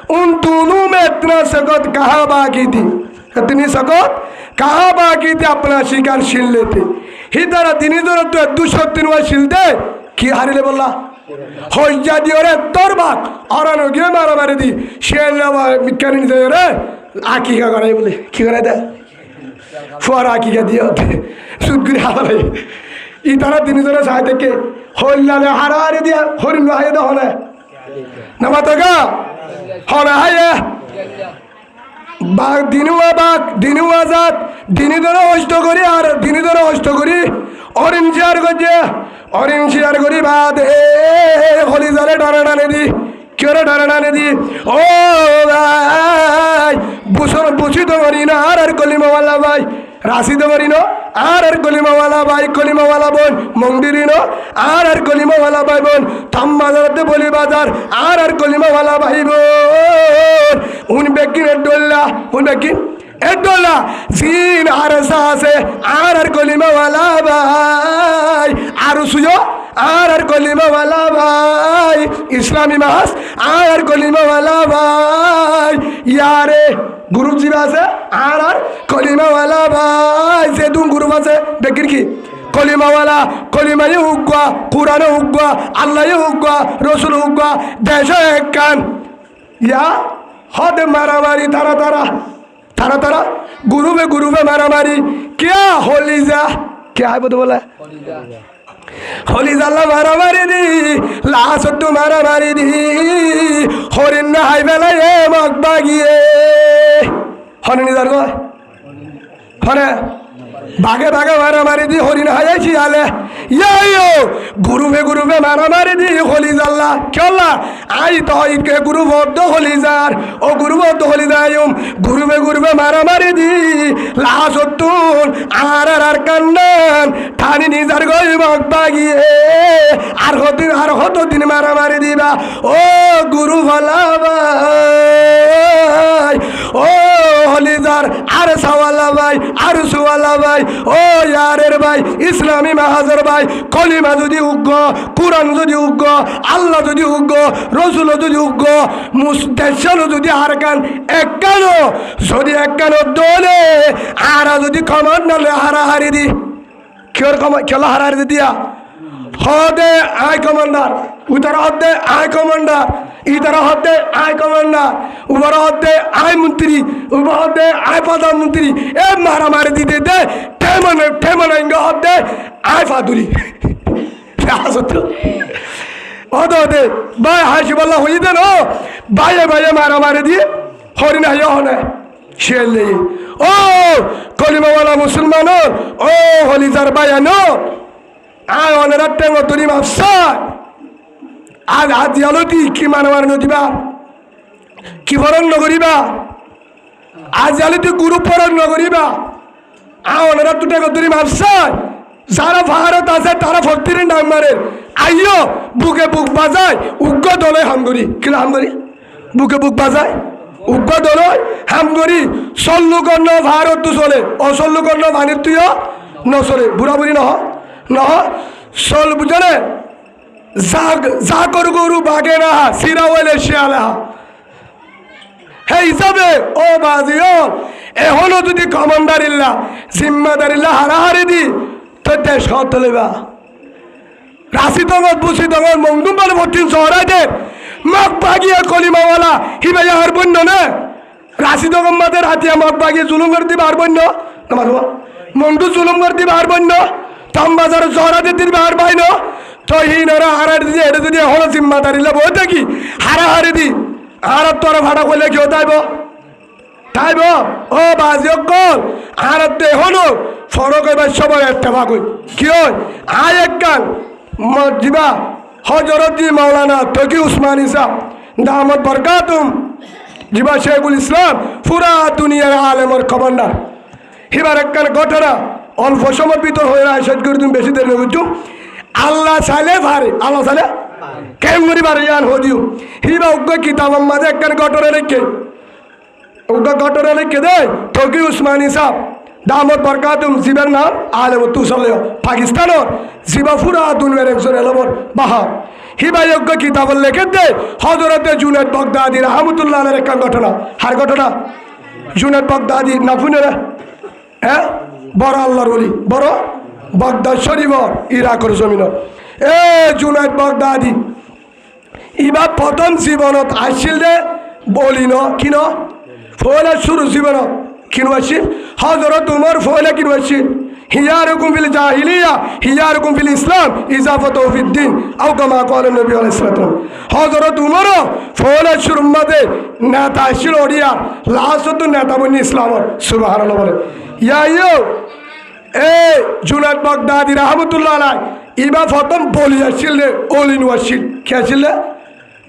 उन दोनों में इतना सकत कहाँ बाकी थी इतनी सकत कहाँ बाकी थी अपना शिकार छीन लेते ही तरह दिन तो 203 বার ছিলতে কি হারিলে বললা হইয়া দিও রে তোর বাক অরানো গিয়ে মারামারি দি শেলা বিজ্ঞানী নিতে রে আকিকা করাই বলে কি করে দে ফুয়ার আকিকা দিও সুদগুরি হারাই ই তারা দিন ধরে চাই থেকে হইলালে হারারে দিয়া হরিণ হাইয়ে দে হলে নামাতগা হলে হাইয়ে বাঘ দিনুয়া জাত দিনী ধরে অষ্ট করি আর দিনী ধরে অষ্ট করি অরেঞ্জ শেয়ার করছে অরেঞ্জ শেয়ার করি বাদ হলি জালে ডানা ডানে দি কেরে ডানা ডানে দি ও ভাই বুঝি তো পারি না আর কলিমাওয়ালা ভাই রাশি তো পারি না আর কলিমাওয়ালা ভাই কলিমাওয়ালা বোন মন্দিরিনো আর কলিমাওয়ালা ভাই বোন থাম বাজারতে বলি বাজার আর কলিমাওয়ালা ভাই বোন উন বেকিন এডোল্লা উন বেকিন এডোল্লা জিন আর সাসে আর কলিমাওয়ালা ভাই আর সুজো আর কলিমাওয়ালা ভাই ইসলামী মাস আর কলিমাওয়ালা ভাই ইয়ারে গ্রুপ জি আছে আর কলিমাওয়ালা ভাই যে দুন গ্রুপ আছে বেকিন কি কলিমাওয়ালা কলিমাই হুগা কুরআনে হুগা আল্লাহ হুগা রসুল হুগা দেশ একখান ইয়া হদ মারামারি তারা তারা তারা তারা গ্রুপে মারামারি কে হলিজা কে হয় বলে হলিজাল্লা মারামারি দি লাশট্টু মারামারি দি হরিণ না হাই বেলায় এ মগ বাগিয়ে হনে নিজার গয় হনে বাগে বাগে মারামারি দি হরিণ হাইছি আলে ইয়ো গ্রুপে মারামারি দি হলিজাল্লা কেলা আই তো ইকে গ্রুপ অর্ধ হলিজার ও গ্রুপ অর্ধ হলিজায়ুম গ্রুপে মারামারি দি লাশট্টু আর কান্নান ঠানি নিজার গই মগ বাগিয়ে আর হত দিন মারামারি দিবা ও গুরু ভালা ভাই ও হলিদার আর সাওয়ালা ভাই আর সুওয়ালা ভাই ও ইয়ারের ভাই ইসলামী মাহাজর ভাই কলিমা যদি উগ্র কুরআন যদি উগ্র আল্লাহ যদি উগ্র রসুল যদি উগ্র মুস্তাশাল যদি হারকান এককানো যদি এককানো দলে আর যদি কমান নালে হারাহারি দি খেলা হারাহারি দিয়া হদে আই কমান্ডার উতারা হদে আই কমান্ডার ইতারা হদে আই কমান্ডার উবার হদে আই মন্ত্রী উবার হদে আই প্রধানমন্ত্রী এ মারামারি দিতে দে ঠেমনে হদে আই ফাদুরি হদে ভাই হাসি বল্লা হয়ে দেন ও বাইয়ে মারামারি দিয়ে হরিণ হাইয়া হনে শেলে ও কলিমাওয়ালা মুসলমানর ও হলিজার বায়ানো আয় অনেরা টেঙ্গ তরি মাপসা আজ আলতি কি মারামারি নদিবা কি ভরণ নগরিবা আজ আলতি গুরু পরণ নগরিবা আয় অনেরা তু টেঙ্গ তরি মাপসা যারা ভারত আছে তারা ফক্তির নাম মারে আইও বুকে বুক বাজায় উগ্র দলে হামগরি কিলা হামগরি বুকে বুক বাজায় উগ্র দল হামগরি সল্লুকর্ণ ভারত তো চলে অসল্লুকর্ণ ভানির তুইও নচলে বুড়া বুড়ি নহ চল বুঝলে যা করু গরু বাগে না সিরা হইলে শিয়ালে সেই হিসাবে ও বাজিও এখনো যদি কমান্ডারিল্লা জিম্মাদারিল্লা হারাহারি দি তো দেশ হতলেবা রাশি তঙ্গত বুসি তঙ্গত মংদুম বলে ভর্তিন শহরাইতে মাক বাগিয়া কলিমাওয়ালা হিবাইয়া হার বন্য না রাশিদ মোহাম্মদের হাতিয়া মত বাগিয়ে জুলুম করতে পারবেন না মন্টু জুলুম করতে পারবেন না তামবাজার জহরা দিতে পারবেন না তো হিনরা হারার দিয়ে এটা যদি হলো জিম্মাদারিলে বই থাকি হারাহারি দি হারার তোর ভাড়া করলে কেউ তাইব তাইব ও বাজি অকল হারার দে হলো ফরক এবার সবার একটা ভাগ কি হয় আয় এক গান জিবা হজরত জি মৌলানা তকি উসমানী সাহ দামত বরকাতুম জিবা শেখুল ইসলাম পুরা দুনিয়ার আলেমর খবরদার হিবার একখান ঘটনা অল্প সময়ের ভিতর হয়ে আশাদ করে তুমি বেশি দেরি বুঝছো আল্লাহ চাইলে পারে আল্লাহ চাইলে কেমনি পারে ইয়ান হদিও হিবা উগ্র কিতাব মাঝে একখান ঘটনা লিখে দেয় তকি উসমানী সাহ দামত বরকাতুম জিবের নাম আলেম তুসলে পাকিস্তানের জিবা পুরা দুনিয়ার একজন এলমর বাহার হিবা যোগ্য কিতাব লেখে দে হজরতে জুনেদ বগদাদি রহমতুল্লাহ আলের একটা ঘটনা হার ঘটনা জুনেদ বগদাদি না ফুনেরা হ্যাঁ বড় আল্লাহর ওলি বড় বগদাদ শরীফর ইরাকের জমিন এ জুনেদ বগদাদি ইবা প্রথম জীবনত আসছিল দে বলি ন কিন ফলে শুরু জীবনত কিনবাসিল হজরত উমর ফলে কিনবাসিল হিয়ারকুম ফিল জাহিলিয়া হিয়ারকুম ফিল ইসলাম ইজাফত ফিদ্দিন আও কামা ক্বালা নবী আলাইহিস সালাম হযরত উমর ফলে শুরুমাতে নেতা ছিল ওড়িয়া লাস্ট নেতা বনি ইসলামর সুবহানাল্লাহ বলে ইয়ো এ জুনাদ বাগদাদি রাহমাতুল্লাহ আলাইহি ইবা প্রথম বলি আসছিল ওলিন ওয়াসিল কি আসছিল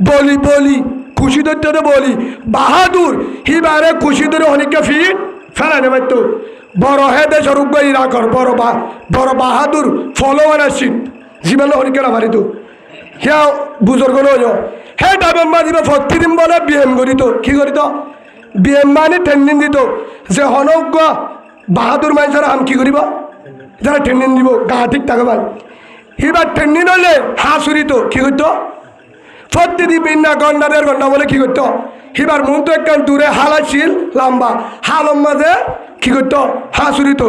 বলি খুশি ধরতে বলি বাহাদুর হিবারে খুশি ধরে অনেককে ফিট ফেলানে পারতো বড় হেদে স্বরূপ ইরাকর বড় বাহাদুর ফলোয়ার আসিন জীবনে অনেকে না পারিত হ্যা বুজুর্গ নয় হে ডাবের মা দিবে প্রতিদিন বলে বিএম করিত কি করিত বিএম মানে ট্রেনিং দিত যে হনজ্ঞ বাহাদুর মানুষের আম কি করিব যারা ট্রেনিং দিব গা ঠিক থাকে ভাই হিবার ট্রেনিং হলে হাঁসুরিত কি করতো প্রতিদিন বিনা ঘন্টা 1.5 ঘন্টা বলে কি করতো হিবার মন তো একখান দূরে হাল আসছিল লম্বা হালম মাঝে কি করতো হাঁসুরিত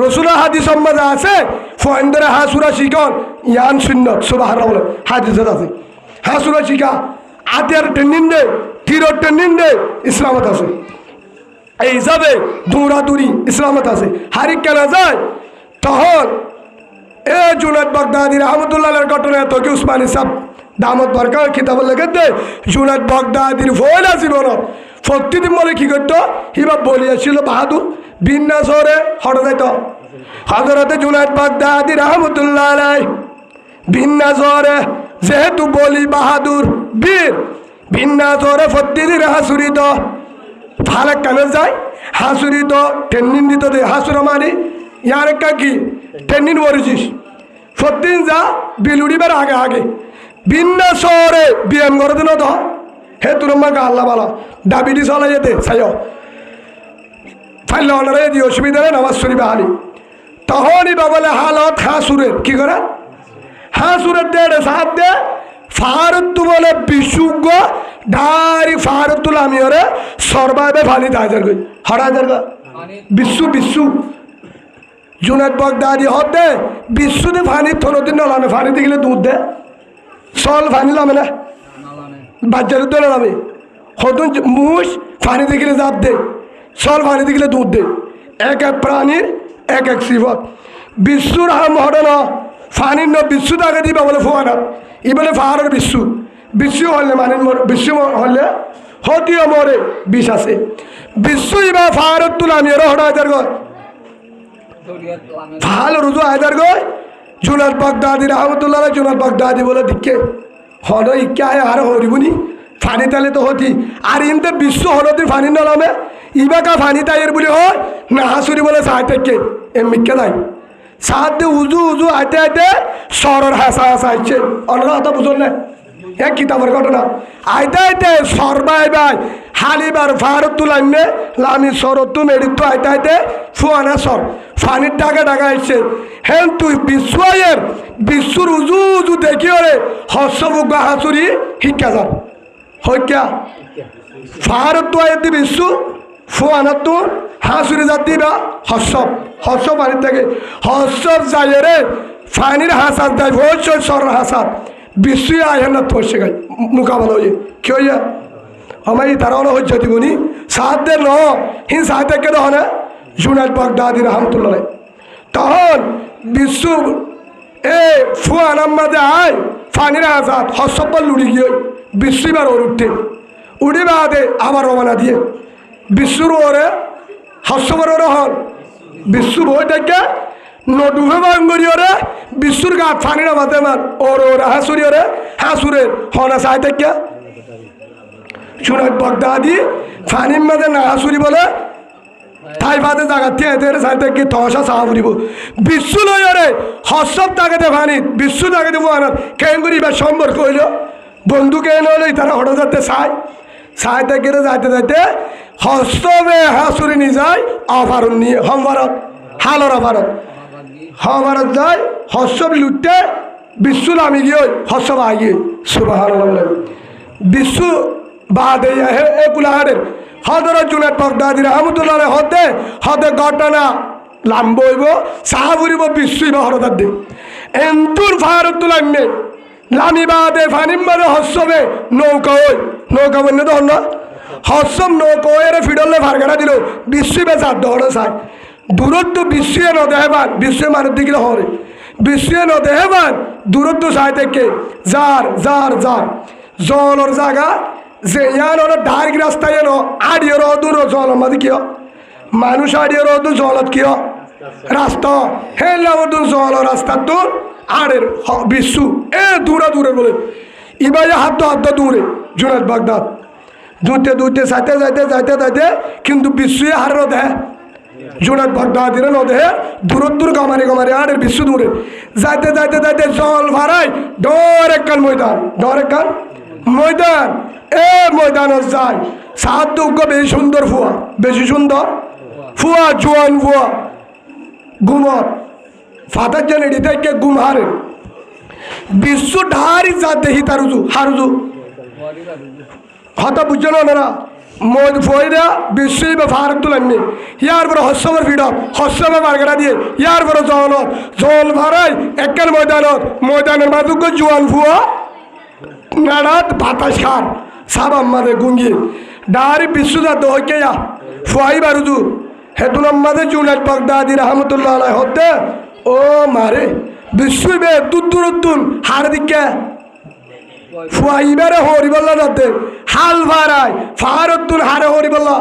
রসুলা হাদিস মাঝে আছে ফয়েন্দারে হাঁসুরা শিকন ইয়ান শূন্য সুবহানাল্লাহ বলে হাদিসত আছে হাঁসুরা শিকা আতিয়ার ট্রেনিং দে তীর ট্রেনিং দে ইসলামত আছে এই হিসাবে দৌড়াদৌড়ি ইসলামত আছে হারিক কেনা যায় তখন এ জুনাদ বাগদাদি রহমতুল্লাহের ঘটনা তকি উসমানী সাহ দামত বরকার কিতাব লেখে দে জুনাদ বাগদাদির ফয়লা জীবন প্রতিদিন বলে কি করতো হিবা বলিয়াছিল বাহাদুর বিন্না শহরে হট যাইত হজরতে জুনাদ বাগদাদি রহমতুল্লাহ আলাইহি বিন্না শহরে যেহেতু বলি বাহাদুর বীর বিন্না শহরে প্রতিদিন হাসুরিত ভালো কেন যায় হাসুরিত ট্রেনিং দিত দে হাসুরা মানি ইয়ার একটা কি ট্রেনিং করেছিস প্রতিদিন যা বিলুড়িবার আগে বিন্না শহরে বিএম করে দিন তো হে তোর মা আল্লাহ বালা ডাবিটি চলাই যেতে চাই ফাইলে অনারে দিয়ে অসুবিধা নেই নামাজ শরীফে হালি তখনই বাবলে হালত হাঁসুরের কি করে হাঁসুরের দেড়ে সাত দে ফারুত্তু বলে বিশুজ্ঞ ডাইরেক্ট ফারুত্তুল আমি ওরে সর্বাইবে ফালি হাজার গই হাজার গা বিশ্ব জুনাদ বাগদাদি হতে বিশ্বতে ফানি থনদিন নলামে ফানি দেখিলে দুধ দে চল ফানি লামে না বাচ্চার তো নামে হতুন মুষ ফানি দেখিলে জাপ দে চল ফানি দেখিলে দুধ দে এক এক প্রাণীর এক এক সিফত বিশ্বর হাম হট ন ফানির ন বিশ্ব তাকে দিবা বলে ফোয়ানা ই বলে ফাহারের বিশ্ব হলে মানে বিশ্ব হলে হতিও মরে বিষ আছে বিশ্ব ইবা ফাহারত তুলা আমি ওরা হটা হাজার গয় ফাহাল রুজু হাজার গয় জুনাদ বাগদাদি রহমতুল্লাহ জুনাদ বাগদাদি বলে দিকে হল ইকে আয় আর হরিবুনি ফানি তালে তো হতি আর ইনতে বিশ্ব হলতি ফানি নলামে ইবাকা ফানি তাইয়ের বলে হয় না হাসুরি বলে সাহায্য থেকে এমিকে নাই সাহায্যে উজু আইতে আইতে সরর হাসা আইছে অন্য কথা বুঝল না এক কিতাবের ঘটনা আইতে আইতে সরবাই বাই হালিবার ফারতুল আইনে লামি সরতু মেরিত আইতে আইতে ফুয়ানা সর ফানির টাকা আইছে হেন তুই বিশ্বয়ের বিশ্বর উজু দেখি ওরে হর্ষবুক বা হাসুরি শিক্ষা যান হইকা ফারতু আইতে বিশ্ব ফুয়ানা তো হাসুরি জাতি বা হর্ষ পানির থেকে হর্ষ যায় রে ফানির হাসাত দেয় ভোজ সর হাসাত বিশ্ব আয় না থসে গাই মোকাবেলা হয়ে কি হইয়া আমার তারা হলো হজ্জ দিবনি সাহায্যের ন হিন সাহায্য কে দহনে জুনাইদ বাগদাদি রহমতুল্লাহ তখন বিশ্ব এ ফুয়ান আম্মাদে আয় ফানির আজাদ হসব্বল লুড়ি গিয়ে বিশ্ববার ওর উঠতে উড়ে বাদে আবার রবানা দিয়ে বিশ্বর ওরে হসবর ওর হন বিশ্ব বই থেকে নডুহে বাঙ্গরি ওরে বিশ্বর গাত ফানির বাদে মান ওর ওরা হাসুরি ওরে হাসুরের হনা চাই থেকে জুনাইদ বাগদাদি ফানির মাঝে না হাসুরি বলে তাই বাদে জাগাতে এদের সাইতে কি তহসা সাহা ফুরিব বিশ্ব লই রে হসব তাকে ফানি বিশ্ব তাকে দেবো আনার কেন করি বা সম্পর্ক হইল বন্ধু কেন হইলে তারা হঠাৎ যাতে চাই থেকে যাইতে যাইতে হস্তবে হাসুরি নি যায় অভারত নিয়ে হমভারত হালর অভারত হমভারত যায় হসব লুটতে বিশ্ব নামি গিয়ে হসব আগিয়ে সুবাহ বিশ্ব বাদে এ কুলাহারের হজরত জুনাইদ বাগদাদি রহমতুল্লাহ হতে হতে ঘটনা লাম্ব হইব সাহা ফুরিব বিশ্বইব হরদার দে এন্তুর ফারতুল আম্মে লামি বাদে ফানিম বাদে হসবে নৌকা ওই নৌকা বন্য তো হন হসব নৌকা এর ফিডলে ফারগাড়া দিল বিশ্বইবে চার দৌড়ে চাই দূরত্ব বিশ্বে নদেহবান বিশ্বে মানুষ দিকে হরে বিশ্বে নদেহবান দূরত্ব চাই থেকে যার যার যার জলর জায়গা যে ইয়ান ওরা ডার্ক রাস্তায় এনো আড়িয়ে রদুর জল মাঝে কিয় মানুষ আড়িয়ে রদু জলত কিয় রাস্তা হেলা ওদুর জল রাস্তা তো আড়ের বিশ্ব এ দূরে দূরে বলে ইবাই হাত দূরে জুনাইদ বাগদাদ দুইতে দুইতে যাইতে যাইতে যাইতে যাইতে কিন্তু বিশ্বয়ে হার দেহে জুনাইদ বাগদাদির নদেহে দূরত্বর গমারি গমারি আড়ের বিশ্ব দূরে যাইতে যাইতে যাইতে জল ভাড়াই ডর একখান ময়দান এ ময়দানত যায় সাহায্য বেশি সুন্দর ফুয়া বেশি সুন্দর ফুয়া জোয়ান ফুয়া গুমর ফাতার জানে থেকে গুম হারে বিশ্ব ঢারি যা দেহি তারুজু হারুজু হতা বুঝছো না ওনারা মদ ফয়রা বিশ্বই বা ফারক তুলামনি ইয়ার পরে হস্যবর ফিড হস্যবে মার্গেরা দিয়ে ইয়ার পরে জল ভাড়াই একের ময়দানের মাঝুক জোয়ান ফুয়া নাড়াত বাতাস খার সাব আমাদের গুঙ্গি ডারি বিশ্বজাত হইকে ফুয়াই বারুজু হেতুন আমাদের জুনাইদ বাগদাদি রহমতুল্লাহ আলাই হতে ও মারে বিশ্ববে দূরতুন হার দিকে ফুয়াইবারে হরিবল্লা যাতে হাল ভাড়ায় ফারতুন হারে হরিবল্লা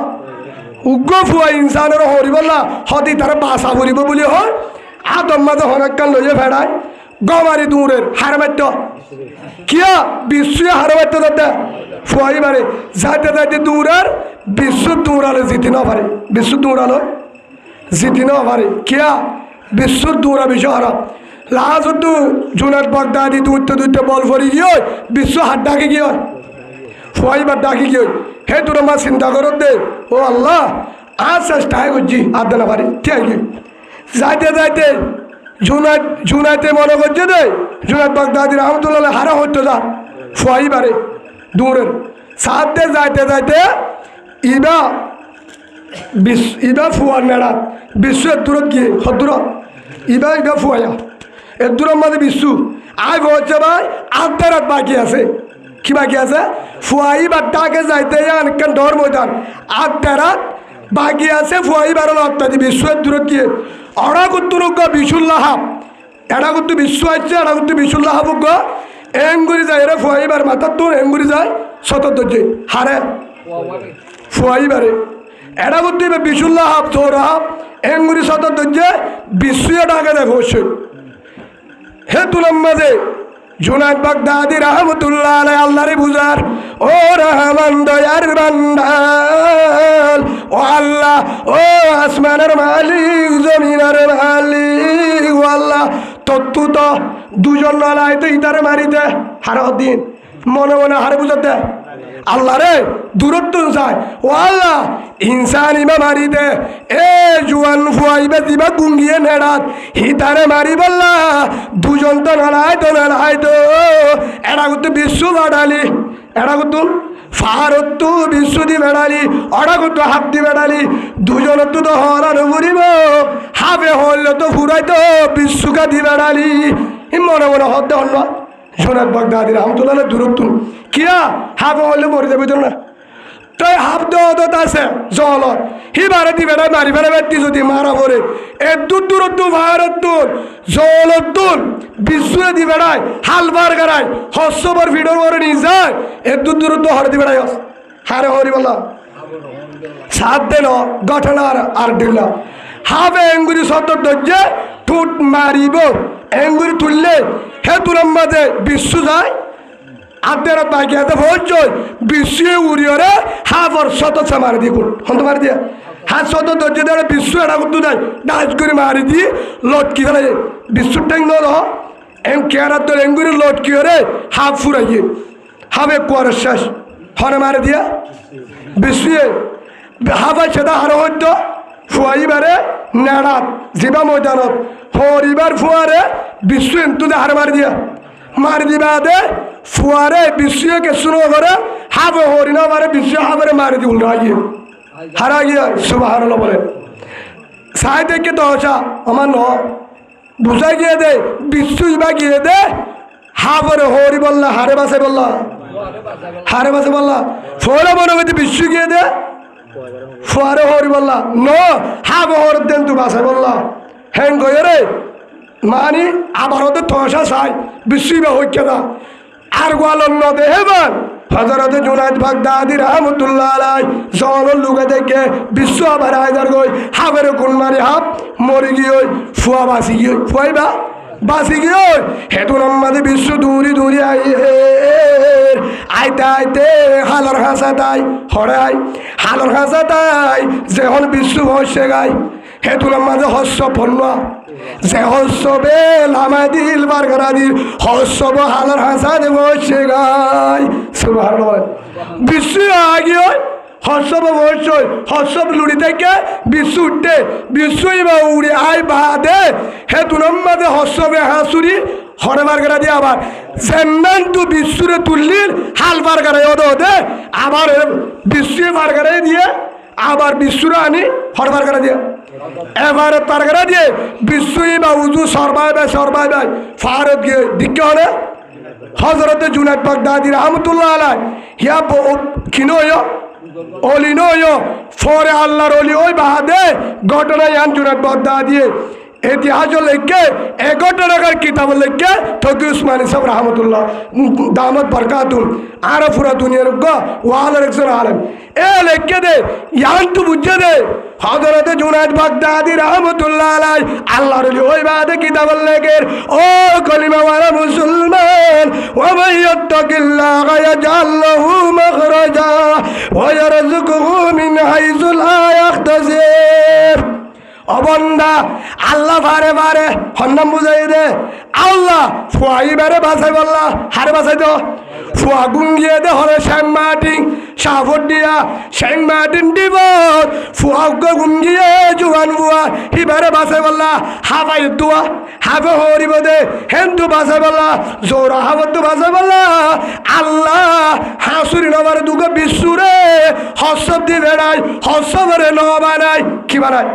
উগ্র ফুয়া ইনসানের হরিবল্লা হতি তারা বাসা ফুরিব বলি হয় আদম মাঝে হনকাল লইয়ে ফেড়ায় গমারি দূরের হার মাত্য কিয়া বিশ্ব হার মাত্য যাতে ফুয়াইবারে যাইতে যাইতে দূরের বিশ্ব দৌড়ালে জিতি না পারে বিশ্ব দৌড়ালো জিতি না পারে কিয়া বিশ্ব দৌড়া বিশ্ব হারা লাস্ট জুনাইদ বাগদাদি দুইতে বল ফরি গিয়ে বিশ্ব হাত ডাকে গিয়ে ফুয়াইবার ডাকি গিয়ে হে তোর মা চিন্তা করত দে ও আল্লাহ আজ চেষ্টাই করছি আর দেনা পারি ঠিক আছে যাইতে যাইতে জুনাইতে মনে করছে দে জুনাইদ বাগদাদি রহমতুল্লাহ হারা হইতো যা ফুয়াইবারে দূরের সাথে যাইতে যাইতে ইবা ফুয়ার নেড়া বিশ্ব দূরত গিয়ে হদূরত ইবা ফুয়াইয়া এর দূরের মাঝে বিশ্ব আই হচ্ছে ভাই আধা রাত বাকি আছে কি বাকি আছে ফুয়াইবার ডাকে যাইতে অনেকক্ষণ ডর ময়দান আধা রাত বাকি আছে ফুয়াইবার অত্যাধি বিশ্বের দূরত গিয়ে অরা করতো বিশুল্লাহ এটা করতো বিশ্ব আসছে এটা করতো বিশুল্লাহ এঙ্গুরি যায় রে ফুয়াইবার মাথার তোর এঙ্গুরি যায় শতদ্য হারে ফুয়াইবারে এটা করতে বিশুল্লাহ চৌরাহাব এঙ্গুরি শতদ্য বিশ্বয়ে ডাকে দেয় অবশ্যই হে তুলাম মাঝে জুনাইদ বাগদাদি রহমতুল্লাহ আলাই আল্লাহরে বুঝার ও রহমান দয়ার বান্দাল ও আল্লাহ ও আসমানের মালিক জমিনের মালিক ও আল্লাহ তত্তু তো দুজন নলাই তো ইতারে মারি দে হার দিন মনে মনে হারে বুঝাতে আল্লাহ রে দূরত্ব চায় ও আল্লাহ ইনসান ইমা মারি দে এ জুয়ান ফুয়াইবে দিবা গুঙ্গিয়ে নেড়াত হিতারে মারি বললা দুজন তো নাড়াই তো এরা করতো বিশ্ব বাড়ালি এরা করতো ফারত বিশ্ব দি বেড়ালি ওরা করতো হাত দি বেড়ালি দুজনের তো হরানো ফুরিব হাফে হইলে তো ফুরাই তো বিশ্বকা দি বেড়ালি মনে মনে হতে হল জুনাইদ বাগদাদি রহমতুল্লাহ দূরত্ব কিয়া হাফে হইলে মরে যাবে তো না তই হাফ দত আছে জলত সি বারে দি বেড়াই মারি ফেলে বেটি যদি মারা পড়ে এদূর দূরত ভারত জলত বিশ্বরে দি বেড়াই হালবার গাড়াই হস্যবর ভিডর করে নিয়ে যায় এদূর দূরত হরে দি বেড়াই হারে হরি বলা সাত দিন ঘটনার আর দিল হাবে এঙ্গুরি সতর ধৈর্যে ঠুট মারিব এঙ্গুরি তুললে হে তুলার মাঝে বিশ্ব যায় আদের বাকি হাতে ভোজ বিশ্ব উড়িয়ে হাফর শত মারি দিয়ে হন্ত মারি দিয়ে হাত শত ধৈর্য দেওয়া বিশ্ব এটা করতে দেয় ডাচ করে মারি দিয়ে লটকি ফেলে বিশ্ব ট্যাং নল কেয়ারার তোর এঙ্গুরি লটকি হরে হাফ ফুরাইয়ে হাবে কুয়ারের শেষ হরে মারি দিয়া বিশ্বে হাফাই সেটা হারো হইত ফুয়াইবারে নেড়াত জিবা ময়দানত হরিবার ফুয়ারে বিশ্ব এমতুদে হারে মারি দিবা দে ফুয়ারে বিশ্বকে শুনো করে হাফ হরিনা মারে বিশ্ব হাফরে মারি দি উল্টা গিয়ে হারা গিয়ে সুবাহ বলে সাই দেখে তো হসা আমার ন বুঝাই গিয়ে দে বিশ্ব ইবা গিয়ে দে হাফরে হরি বললা হারে বাসে বললা হারে বাসে বললা ফোরা মনে হইতে বিশ্ব গিয়ে দে ফুয়ারে হরি বললা ন হাফ হর দেন তু বাসে বললা হ্যাং গয়ে রে মানি আবার ওদের থসা চাই বিশ্ব ইবা হইকে না আর গোয়ালন ন দেহে মান হযরত জুনায়েদ বাগদাদি রাহমাতুল্লাহ আলাইহি জলল লুকে দেখে বিশ্ব আবার আইদার গই হাবের কোন মারি হাফ মরি গিয়ে ফুয়া বাসি গিয়ে ফুয়াইবা বাসি গিয়ে হেতু নামাদে বিশ্ব দূরি দূরি আইতে আইতে হালর হাসা তাই হরাই হালর হাসা তাই যেহন বিশ্ব হসে গাই হেতু নামাদে হস্য পণ্য যে হস্যবে লামা দিল বার করা দিল হস্যব হালর হাসা দেব হসে গাই সুবহানাল্লাহ বিশ্ব আগিয়ে হস্যব বসই হস্যব লুড়ি থেকে বিশ্ব উঠতে বিশ্বই বা উড়ে আয় বাদে হে তুনম্মাদে হস্যবে হাসুরি হরে বার করা দিয়ে আবার সেন্নান তু বিশ্বরে তুললিল হাল বার করাই ওদে আবার বিশ্ব বার করাই দিয়ে আবার বিশ্বরে আনি হরে বার করা দিয়ে এবারে বার করা দিয়ে বিশ্বই বা উজু সরবাই ভাই ফারত গিয়ে দিকে হলে হযরত জুনায়েদ বাগদাদি রাহমাতুল্লাহ আলাইহি হিয়া কিনো অলি নয় ফরে আল্লাহর অলি ওই বাহাদে ঘটনা ইয়ান জুনায়েদ বাগদাদি ইতিহাস লিখে এ ঘটনাকার কিতাব লিখে তকি উসমানী সাহেব রহমতুল্লাহ দামত বরকাতুন আর পুরা দুনিয়ার ওয়ালার একজন আলেম এ লিখে দে ইয়ান তো বুঝে দে হযরত জুনায়েদ বাগদাদি রহমতুল্লাহ আলাইহি আল্লাহর অলি ওই বাহাদে কিতাব লিখে ও কলিমাওয়ালা মুসলমান ওয়া মান ইয়াত্তাকিল্লাহা ইয়াজআল লাহু মাখরাজা ওয়া ইয়ারযুকুহু মিন হাইসু লা ইয়াহতাসিব অবন্দা আল্লাহ বারে বারে হন্নাম বুঝাই দে আল্লাহ ফুয়াই বারে বাসাই বললা হারে বাসাই তো ফুয়া গুঙ্গিয়ে দে হরে শ্যাং মাটিং সাফর দিয়া শ্যাং মাটিন দিব ফুয়া গুঙ্গিয়ে জুয়ান বুয়া হিবারে বাসাই বললা হাফাই দুয়া হাফে হরিব দে হেন্দু বাসাই বললা জোরা হাবত বাসাই বললা আল্লাহ হাসুরি নবার দুগো বিশ্বরে হসব দি বেড়াই হসবরে ন বানাই কি বানাই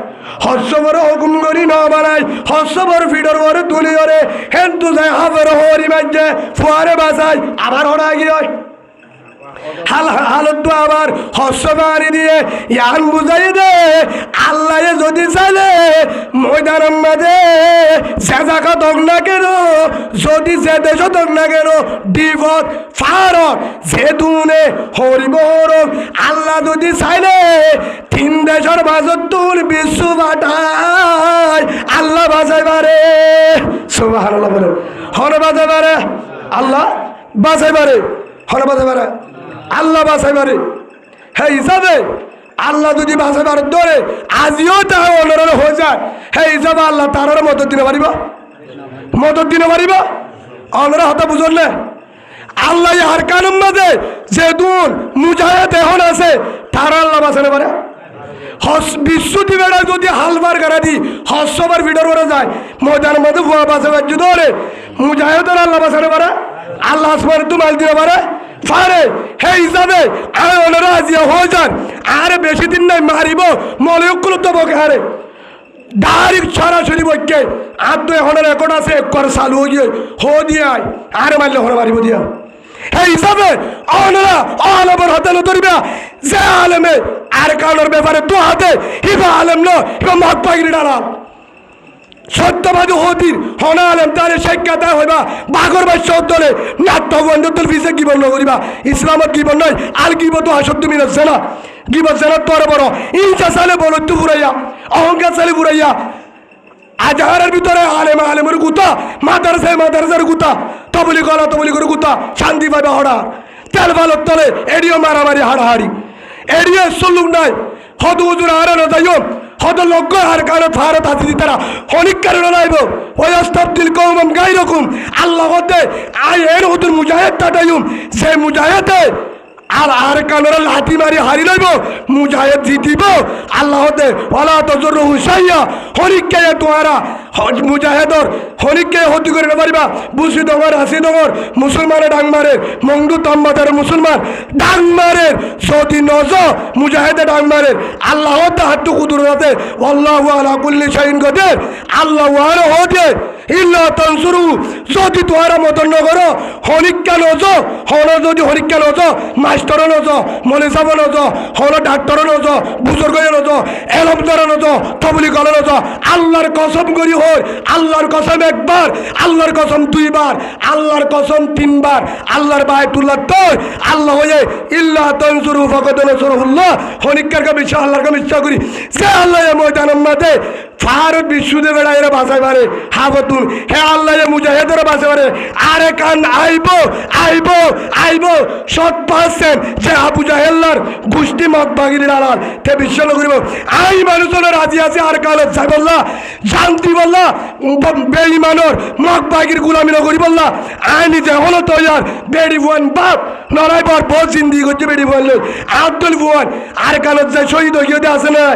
হসবর হুকুম করি ন বানাই হসবর ফিডর করে তুলি করে হেন্দু যায় হাফের হরি মাঝে ফুয়ারে বাসাই আবার হরা গিয়ে হালত তো আবার হস্যবাড়ি দিয়ে ইয়ান বুঝাই দে আল্লাহ যদি চাইলে ময়দানের মাঝে যে জায়গা দক না কেন যদি যে দেশ দক না কেন বিপদ ফারত যে দুনে হরিব হরক আল্লাহ যদি চাইলে তিন দেশের বাজত তুল বিশ্ব বাটায় আল্লাহ বাজাই পারে সুবহানাল্লাহ বলে হর বাজাই পারে আল্লাহ বাজাই পারে হর বাজাই পারে আল্লাহ বাসাই পারে হ্যাঁ হিসাবে আল্লাহ যদি বাসাই পারে ধরে আজিও তাহা অন্যরা হয়ে যায় হ্যাঁ হিসাবে আল্লাহ তার মদত দিতে পারিব অন্যরা হতা বুঝলে আল্লাহ হার কানুন মাঝে যে দুন মুজাহিদ এখন আছে তার আল্লাহ বাসাতে পারে বিশ্বতি বেড়া যদি হালবার গাড়া দি হস্যবার ভিডর করে যায় ময়দানের মধ্যে ভুয়া বাসা বাজ্য ধরে মুজাহিদের আল্লাহ বাসাতে পারে আল্লাহ আসমানে তো মাল দিতে পারে পারে হে হিসাবে আর ওনারা আজিয়া হয়ে যান আর বেশি দিন নাই মারিব মলয়কুল তো বকে হারে ডাইরেক্ট সরাসরি বইকে আর তো এখন রেকর্ড আছে এক করে চালু হয়ে গিয়ে হো দিয়ে আয় আর মারলে হরে মারিব দিয়া হে হিসাবে ওনারা অলবর হাতে ধরবে যে আলেমে আর কানোর ব্যাপারে তো হাতে হিবা আলেম ন হিবা মত পাগিরি ডালাল সত্যবাদী হতির হনা আলেম তারে শিক্ষা হইবা বাগর বাস্য দলে নাট্য বন্ধুর পিছে গিবন নগরিবা ইসলামত গিবন নয় আর গিবত আসত্য মিনা জেনা গিবত জেনা তোর বড় ইনসা সালে বলত্তু ফুরাইয়া অহংকার সালে ফুরাইয়া আজহারের ভিতরে আলেমের গুতা মাদারসার গুতা তবলি করে গুতা শান্তি পাবে হড়া তেল ভালোর তলে এডিও মারামারি হাড়াহাড়ি এডিও সুলুক নাই হদ হুজুর হারানো যাইও হদ লক্ষ হার কারো ভারত হাসি তারা অনেক কারণে নাইব ওই অস্তাবদিল কৌমম গাই রকম আল্লাহ হতে আই এর হুজুর মুজাহিদ টাটাইম সে মুজাহিদে আর কানোর লাঠি মারি হারি লইব মুজাহিদ জিতিব আল্লাহ হতে ওলা তজর হুসাইয়া হরিকে তোয়ারা মুজাহিদর হরিকে হতি করে পারিবা বুসি ডঙর হাসি ডঙর মুসলমানের ডাং মারে মংদু তম্বাদের মুসলমান ডাং মারে সৌদি নজ মুজাহিদে ডাং মারে আল্লাহ হতে হাতটু কুদুরাতে আল্লাহু আলা কুল্লি শাইইন কদির আল্লাহ আর হতে ইল্লা তানসুরু যদি তোয়ারা মদন নগর হরিকা নজ হন যদি হরিকা নজ মাস্টার নজ মলেসাব নজ হন ডাক্তার নজ বুজুর্গ নজ এলমদার নজ তবলি গল নজ আল্লাহর কসম করি হয় আল্লাহর কসম একবার আল্লাহর কসম দুইবার আল্লাহর কসম তিনবার আল্লাহর বায়তুল্লাহ তোর আল্লাহ হয়ে ইল্লা তানসুরু ফাকাদ নাসরুল্লাহ হরিকার কা বিশ্বাস আল্লাহর কা বিশ্বাস করি সে আল্লাহ ময়দানের মাঝে ভারত বিশ্বদে বেড়াইরা বাঁচাই পারে হাবতুন হে আল্লাহ মুজাহিদের বাঁচাই পারে আরে কান আইব 100% যে আবু জাহেল্লার গোষ্ঠী মত বাগিরি ডালাল তে বিশ্বাস করিব আই মানুষের রাজি আছে আর কালত যাই বললা শান্তি বললা বেঈমানর মত বাগির গুলামি করি বললা আই নিজে হলো তৈয়ার বেড়ি বুয়ান বাপ নড়াই পর বহুত জিন্দি করছে বেড়ি বুয়ান লই আব্দুল বুয়ান আর কালত যায় শহীদ হইতে আছে না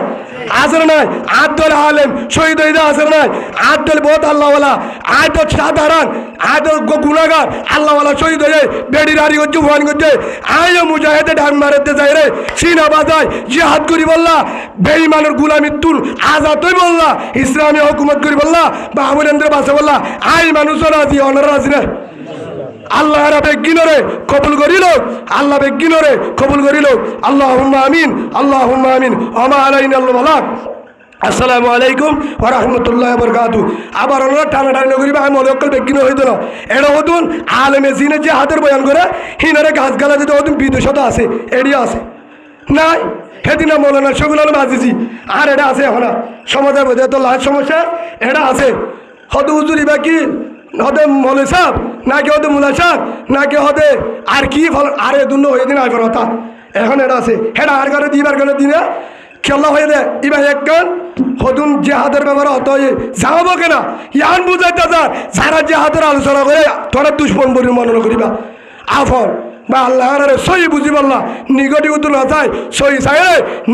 আসর নাই আব্দুল আলেম শহীদ হইতে আসর নাই আব্দুল বহুত আল্লাহওয়ালা আব্দুল সাধারণ আব্দুল গুনাহগার আল্লাহওয়ালা শহীদ হয়ে বেড়ি রাড়ি করছে ভুয়ান করছে আয়ো মুজাহিদে ডাক মারতে যাই রে সিনা বাজায় জিহাদ করি বললা বেঈমানের গুলামি তুল আজাদ হই বললা ইসলামী হুকুমত করি বললা বা আমরেন্দ্র বাসা বললা আই মানুষের রাজি অনার রাজি না আল্লাহ বেগিনরে কবুল করিল আল্লাহ বেগিনরে কবুল করিল আল্লাহুম্মা আমিন আল্লাহুম্মা আমিন আমা আলাইনা আল্লাহ আসসালামু আলাইকুম ওয়া রাহমাতুল্লাহি ওয়া বারাকাতুহু আবার ওরা টানাটানি করিবা আমি মনে অকল বেগিন হইতো না এটা হতুন আলেমে জিনে যে হাতের বয়ান করে হিনারে গাছ গালা দিতে হতুন বিদেশত আছে এডিয়া আছে নাই সেদিনা মৌলানা শফিউল আলম আজিজি আর এটা আছে এখন সমাজের মধ্যে তো লাশ সমস্যা এটা আছে হদু হুজুরি বাকি হতে মলে সাহ নাকি হতে মুলা সাহ নাকি হতে আর কি ফল আরে দুন্য হয়ে দিন আইবার কথা এখন এটা আছে হেটা আর করে দিবার করে দিনে খেলা হয়ে দে ইবার একজন হতুন যে হাতের ব্যাপারে হত হয়ে যাবো কেনা ইয়ান বুঝাইতে যারা যে হাতের আলোচনা করে তোরা দুশ্মন বলে মনে করিবা আফর বা আল্লাহ সহি বুঝি বললা নিগটিভ তো না চাই সহি চাই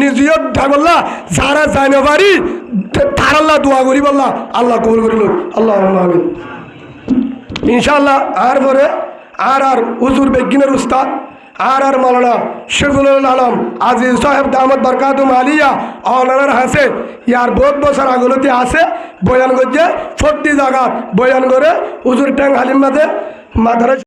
নিজেও বললা যারা যাই না পারি তার আল্লাহ দোয়া করি বললা আল্লাহ কবুল করিল আল্লাহ আমিন ইনশাআল্লাহ আর পরে আর হুজুর বেগিনের উস্তাদ আর মৌলানা শফিউল আলম আজিজ সাহেব দামত বরকাতুম আলিয়া অনার হাসে ইয়ার বহুত বছর আগলতে আছে বয়ান করছে 40 জায়গা বয়ান করে হুজুর ট্যাং হালিম মাঝে মাদার